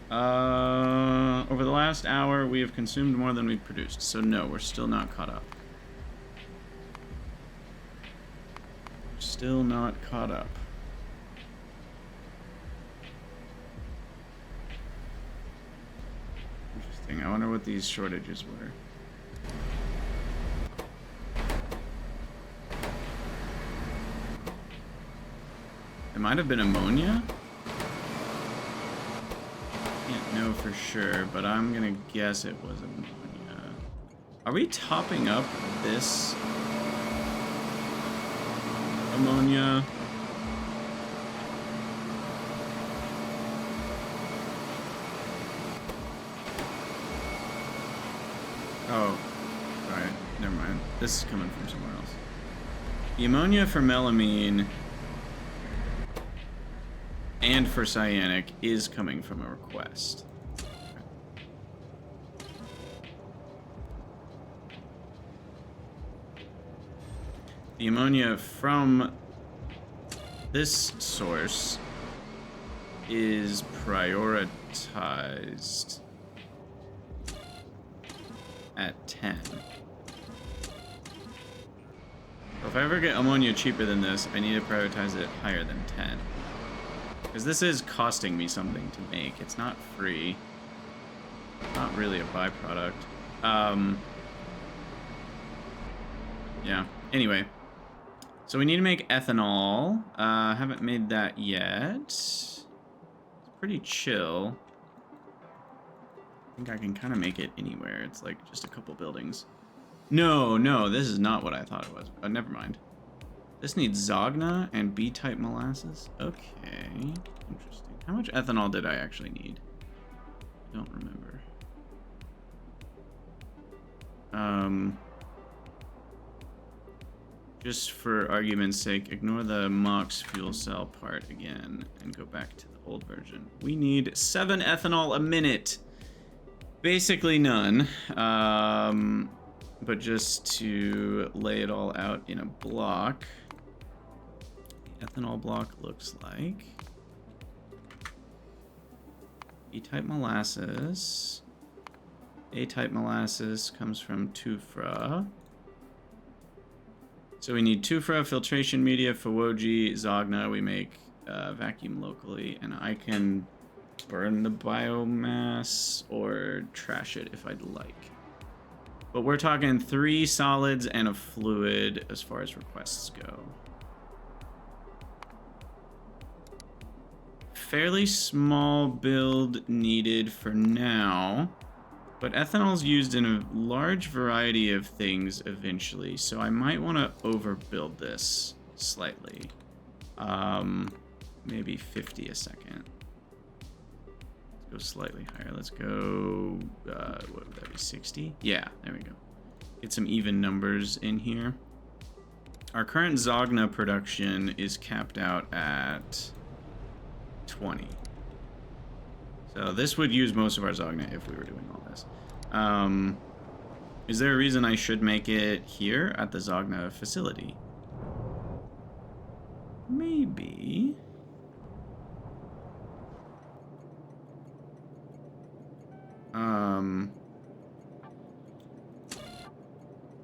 Over the last hour, we have consumed more than we've produced, so no, we're still not caught up. Still not caught up. Interesting. I wonder what these shortages were. It might have been ammonia? Can't know for sure, but I'm gonna guess it was ammonia. Are we topping up this ammonia? Oh, alright, never mind. This is coming from somewhere else. The ammonia for melamine and for cyanic is coming from a request. The ammonia from this source is prioritized at 10. So if I ever get ammonia cheaper than this, I need to prioritize it higher than 10. Because this is costing me something to make. It's not free. Not really a byproduct. Yeah. Anyway. So we need to make ethanol. Haven't made that yet. It's pretty chill. I think I can kind of make it anywhere. It's like just a couple buildings. No, this is not what I thought it was. Oh, never mind. This needs Zogna and B-type molasses. Okay, interesting. How much ethanol did I actually need? I don't remember. Just for argument's sake, ignore the MOX fuel cell part again and go back to the old version. We need 7 ethanol a minute. Basically none. But just to lay it all out in a block. The ethanol block looks like B-type molasses. A-type molasses comes from Tufra. So we need Tufra, filtration media, Fawoji, Zogna. We make vacuum locally, and I can burn the biomass or trash it if I'd like. But we're talking 3 solids and a fluid as far as requests go. Fairly small build needed for now, but ethanol is used in a large variety of things eventually, so I might want to overbuild this slightly. Maybe 50 a second. Let's go slightly higher. Let's go, what would that be, 60? Yeah, there we go. Get some even numbers in here. Our current Zogna production is capped out at 20. So this would use most of our Zogna if we were doing all this. Is there a reason I should make it here at the Zogna facility? Maybe.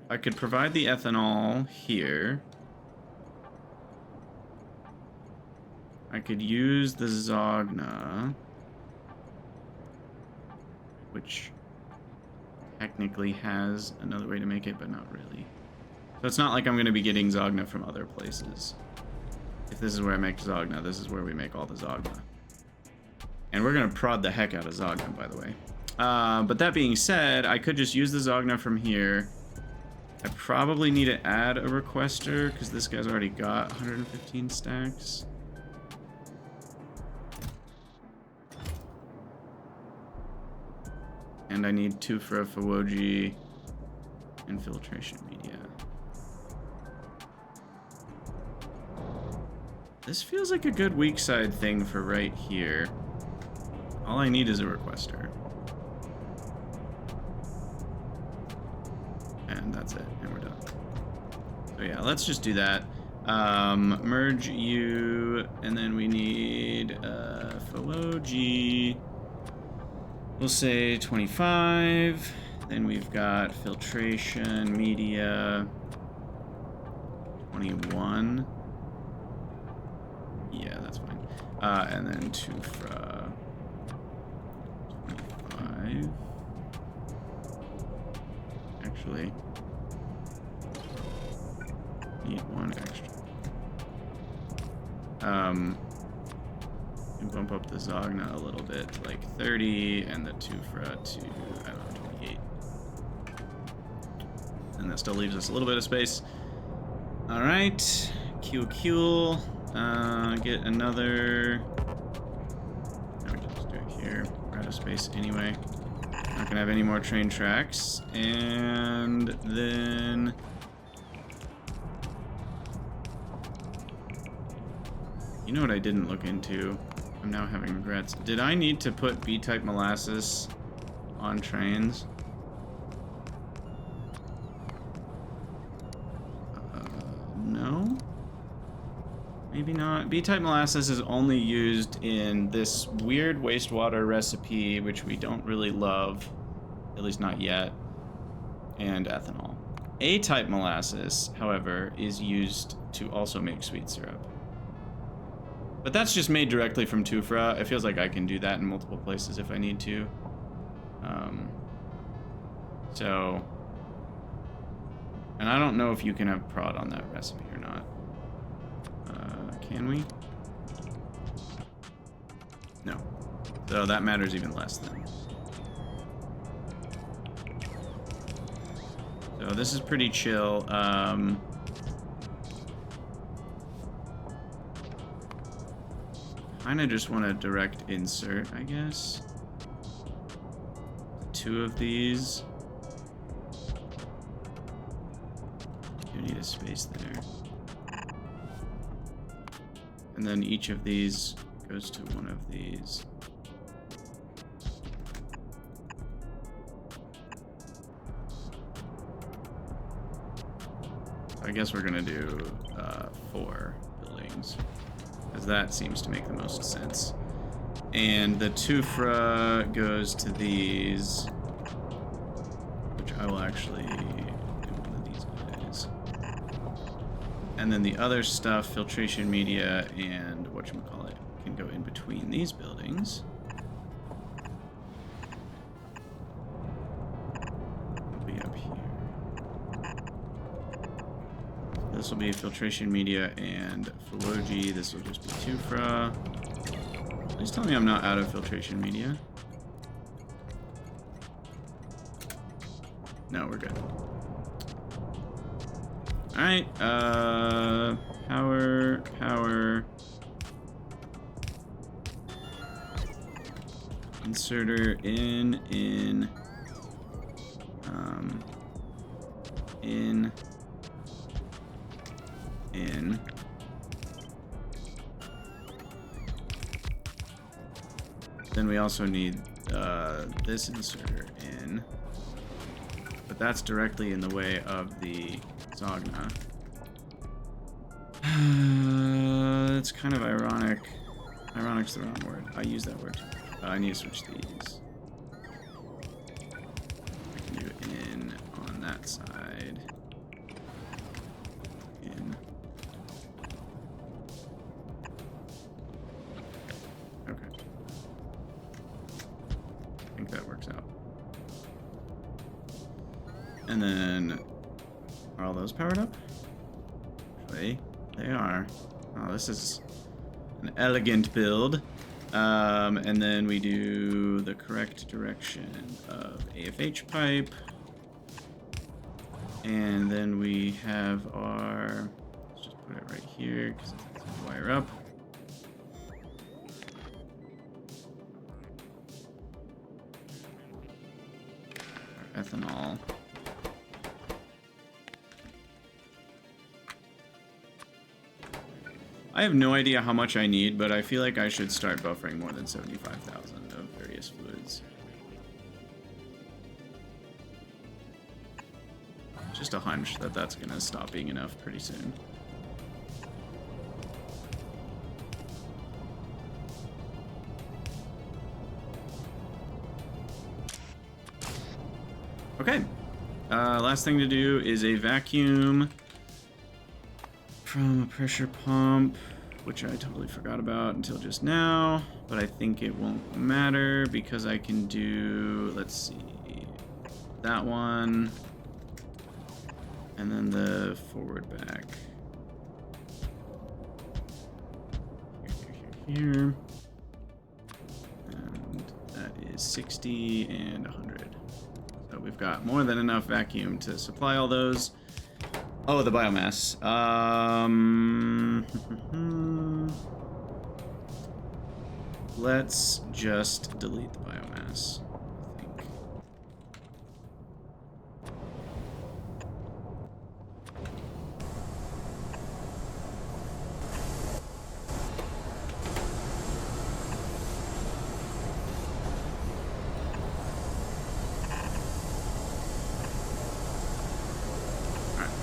I could provide the ethanol here. I could use the Zogna, which technically has another way to make it, but not really. So it's not like I'm going to be getting Zogna from other places. If this is where I make Zogna, this is where we make all the Zogna. And we're going to prod the heck out of Zogna, by the way. But that being said, I could just use the Zogna from here, I probably need to add a requester because this guy's already got 115 stacks. And I need 2 for a Fawoji infiltration media. This feels like a good weak side thing for right here. All I need is a requester. And that's it, and we're done. So yeah, let's just do that. Merge you, and then we need Fawoji. We'll say 25. Then we've got filtration media 21. Yeah, that's fine. And then 2 fra 25. Actually, need 1 extra. Bump up the Zogna a little bit, like 30, and the 2 fra to, I don't know, 28. And that still leaves us a little bit of space. All right, QQ. Get another. No, we can just do it here. We're out of space anyway. Not gonna have any more train tracks, and then. You know what I didn't look into? I'm now having regrets. Did I need to put B-type molasses on trains? No? Maybe not. B-type molasses is only used in this weird wastewater recipe, which we don't really love, at least not yet, and ethanol. A-type molasses, however, is used to also make sweet syrup. But that's just made directly from Tufra. It feels like I can do that in multiple places if I need to. And I don't know if you can have prod on that recipe or not. Can we? No. So that matters even less then. So this is pretty chill. Kinda just want to direct insert, I guess. 2 of these. You need a space there. And then each of these goes to one of these. So I guess we're gonna do 4 buildings, because that seems to make the most sense. And the Tufra goes to these, which I will actually do one of these guys. And then the other stuff, filtration media and whatchamacallit, can go in between these buildings. It'll be up here. This will be filtration media and Fawoji. This will just be Tufra. Please tell me I'm not out of filtration media. No, we're good. Alright, power. Inserter in. Then we also need this inserter in, but that's directly in the way of the Zogna. It's kind of ironic. Ironic's the wrong word. I use that word. I need to switch these. I can do in on that side. In. Okay. I think that works out. And then, are all those powered up? Actually, they are. Oh, this is an elegant build. And then we do the correct direction of AFH pipe. And then we have our, let's just put it right here because it's easy to wire up. Our ethanol. I have no idea how much I need, but I feel like I should start buffering more than 75,000 of various fluids. Just a hunch that that's gonna stop being enough pretty soon. Okay, last thing to do is a vacuum from a pressure pump, which I totally forgot about until just now, but I think it won't matter because I can do, let's see, that one, and then the forward back. Here. And that is 60 and 100. So we've got more than enough vacuum to supply all those. Oh, the biomass. Let's just delete the biomass, I think.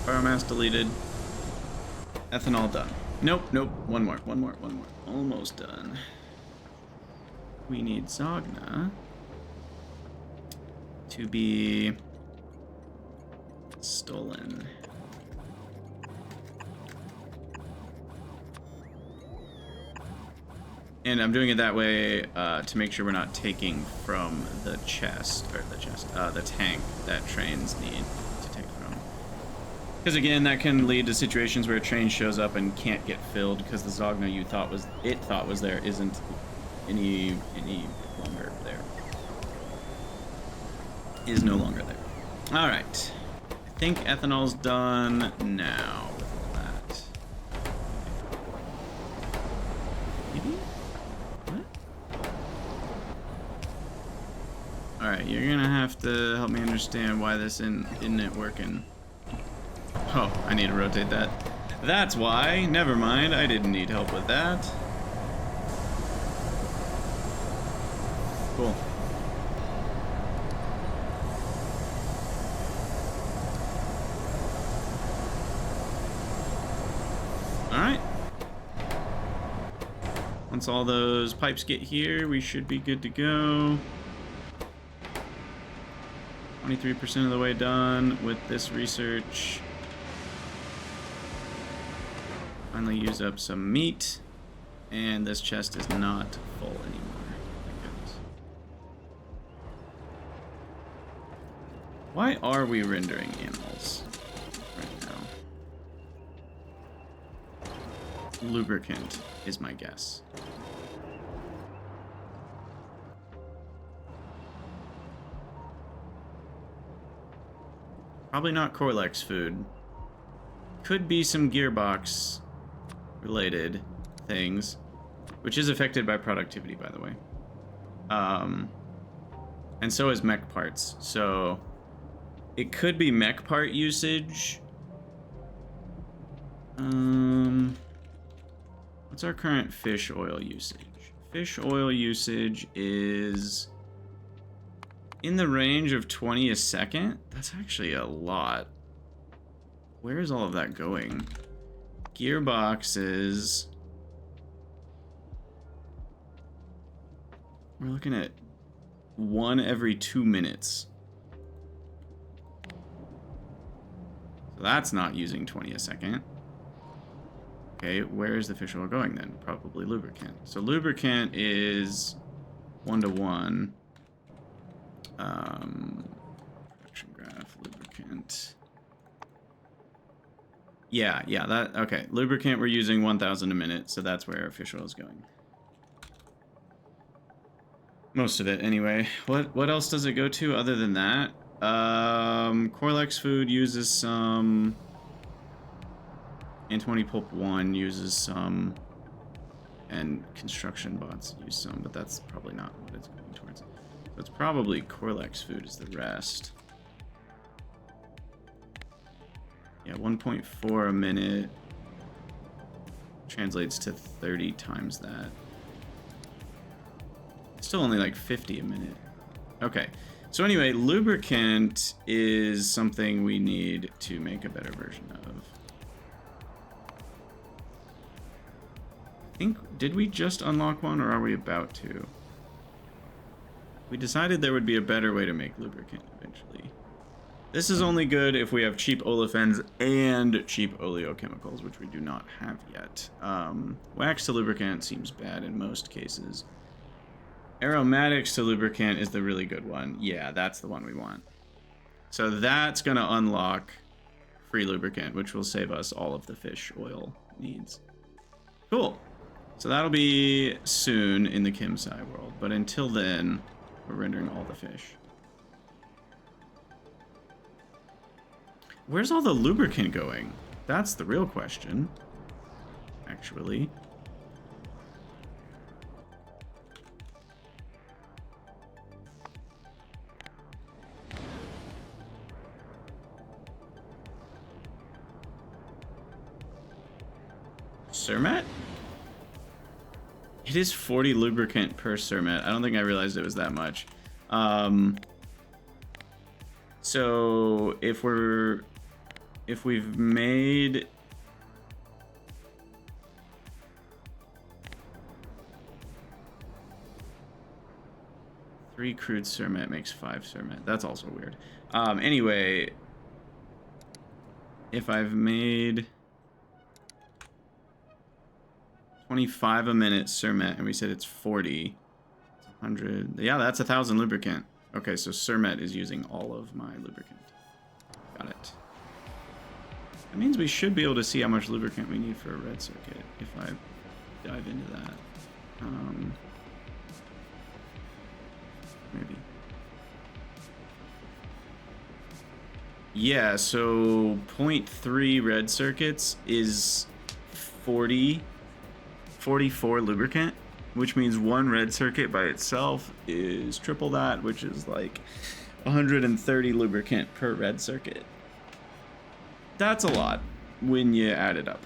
Biomass deleted. Ethanol done. Nope, nope. One more. Almost done. We need Zogna to be stolen. And I'm doing it that way to make sure we're not taking from the the tank that trains need to take from. Because again, that can lead to situations where a train shows up and can't get filled because the Zogna you thought was there isn't any longer there. Is no longer there. All right. I think ethanol's done now with all that. Maybe? What? All right, you're gonna have to help me understand why this isn't working. Oh, I need to rotate that. That's why. Never mind. I didn't need help with that. Cool. Alright. Once all those pipes get here, we should be good to go. 23% of the way done with this research. Finally use up some meat. And this chest is not full anymore. Thank goodness. Why are we rendering animals right now? Lubricant is my guess. Probably not Corlex food. Could be some gearbox related things, which is affected by productivity, by the way. And so is mech parts. So it could be mech part usage. What's our current fish oil usage? Fish oil usage is in the range of 20 a second. That's actually a lot. Where is all of that going? Gearboxes. We're looking at 1 every 2 minutes. So that's not using 20 a second. Okay, where is the fish oil going then? Probably lubricant. So lubricant is 1-to-1. Production graph, lubricant. Yeah, that, okay. Lubricant, we're using 1,000 a minute, so that's where our fish oil is going. Most of it, anyway. What else does it go to other than that? Corlex Food uses some. Antimony Pulp 1 uses some. And Construction Bots use some, but that's probably not what it's going towards. So it's probably Corlex Food is the rest. Yeah, 1.4 a minute translates to 30 times that. Still only like 50 a minute. Okay. So anyway, lubricant is something we need to make a better version of. I think, did we just unlock one, or are we about to? We decided there would be a better way to make lubricant eventually. This is only good if we have cheap olefins and cheap oleochemicals, which we do not have yet. Wax to lubricant seems bad in most cases. Aromatics to lubricant is the really good one. Yeah, that's the one we want. So that's going to unlock free lubricant, which will save us all of the fish oil needs. Cool. So that'll be soon in the Kimsai world. But until then, we're rendering all the fish. Where's all the lubricant going? That's the real question, actually. Surmet? It is 40 lubricant per Surmet. I don't think I realized it was that much. So if we've made three crude Surmet makes 5 Surmet. That's also weird. Anyway, if I've made 25 a minute Surmet, and we said it's 40. It's 100. Yeah, that's 1,000 lubricant. Okay, so Surmet is using all of my lubricant. Got it. That means we should be able to see how much lubricant we need for a red circuit if I dive into that. Maybe. Yeah, so 0.3 red circuits is 44 lubricant, which means one red circuit by itself is triple that, which is like 130 lubricant per red circuit. That's a lot when you add it up.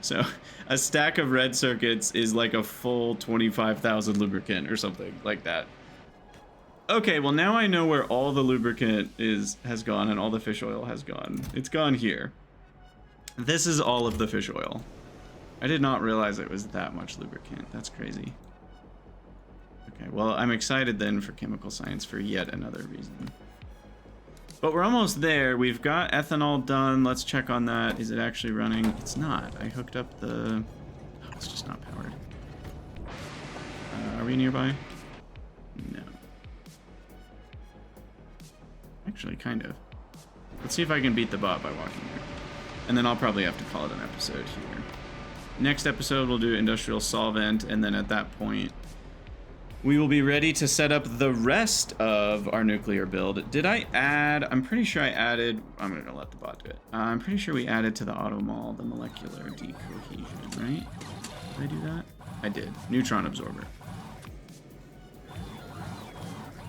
So a stack of red circuits is like a full 25,000 lubricant or something like that. Okay, well now I know where all the lubricant has gone and all the fish oil has gone. It's gone here. This is all of the fish oil. I did not realize it was that much lubricant. That's crazy. Okay, well, I'm excited then for chemical science for yet another reason. But we're almost there. We've got ethanol done. Let's check on that. Is it actually running? It's not. I hooked up the... Oh, it's just not powered. Are we nearby? No. Actually, kind of. Let's see if I can beat the bot by walking there. And then I'll probably have to call it an episode here. Next episode, we'll do industrial solvent, and then at that point, we will be ready to set up the rest of our nuclear build. Did I add... I'm pretty sure I added... I'm going to let the bot do it. I'm pretty sure we added to the automol the molecular decohesion, right? Did I do that? I did. Neutron absorber.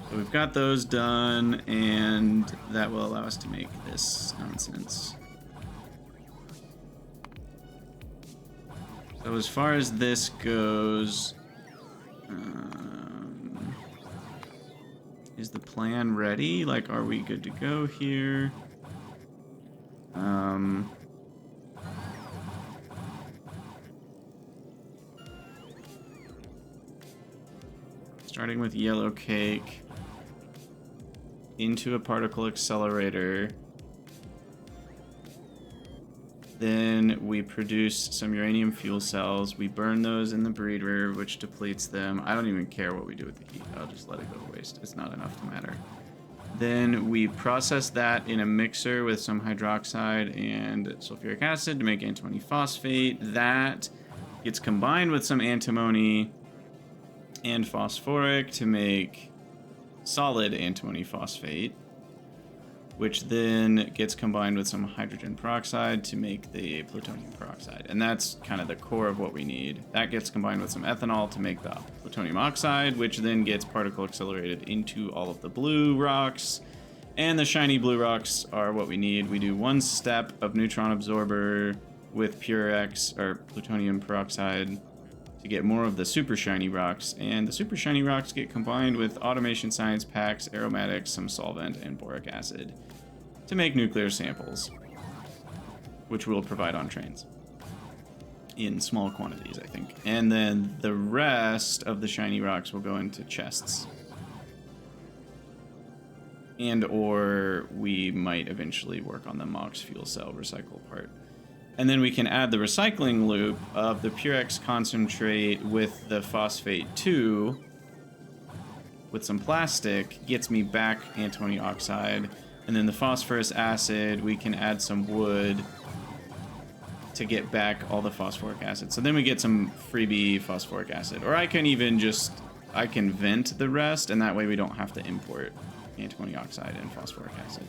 So we've got those done, and that will allow us to make this nonsense. So as far as this goes, is the plan ready? Like, are we good to go here? Starting with Yellowcake into a particle accelerator. Then we produce some uranium fuel cells. We burn those in the breeder, which depletes them. I don't even care what we do with the heat. I'll just let it go to waste. It's not enough to matter. Then we process that in a mixer with some hydroxide and sulfuric acid to make antimony phosphate. That gets combined with some antimony and phosphoric to make solid antimony phosphate. which then gets combined with some hydrogen peroxide to make the plutonium peroxide. And that's kind of the core of what we need. That gets combined with some ethanol to make the plutonium oxide, which then gets particle accelerated into all of the blue rocks. And the shiny blue rocks are what we need. We do one step of neutron absorber with pure X, or plutonium peroxide, to get more of the super shiny rocks. And the super shiny rocks get combined with automation science packs, aromatics, some solvent, and boric acid to make nuclear samples, which we'll provide on trains in small quantities, I think. And then the rest of the shiny rocks will go into chests. And or we might eventually work on the MOX fuel cell recycle part. And then we can add the recycling loop of the Purex concentrate with the phosphate 2 with some plastic, gets me back antimony oxide. And then the phosphorus acid, we can add some wood to get back all the phosphoric acid. So then we get some freebie phosphoric acid. Or I can even just, I can vent the rest, and that way we don't have to import antimony oxide and phosphoric acid.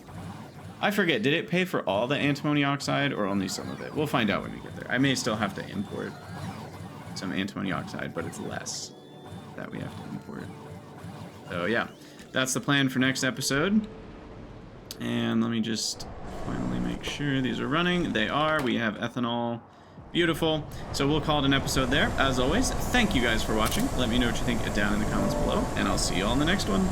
I forget, did it pay for all the antimony oxide or only some of it? We'll find out when we get there. I may still have to import some antimony oxide, but it's less that we have to import. So yeah, that's the plan for next episode. And let me just finally make sure these are running. They are. We have ethanol. Beautiful. So we'll call it an episode there. As always, thank you guys for watching. Let me know what you think down in the comments below, and I'll see you all in the next one.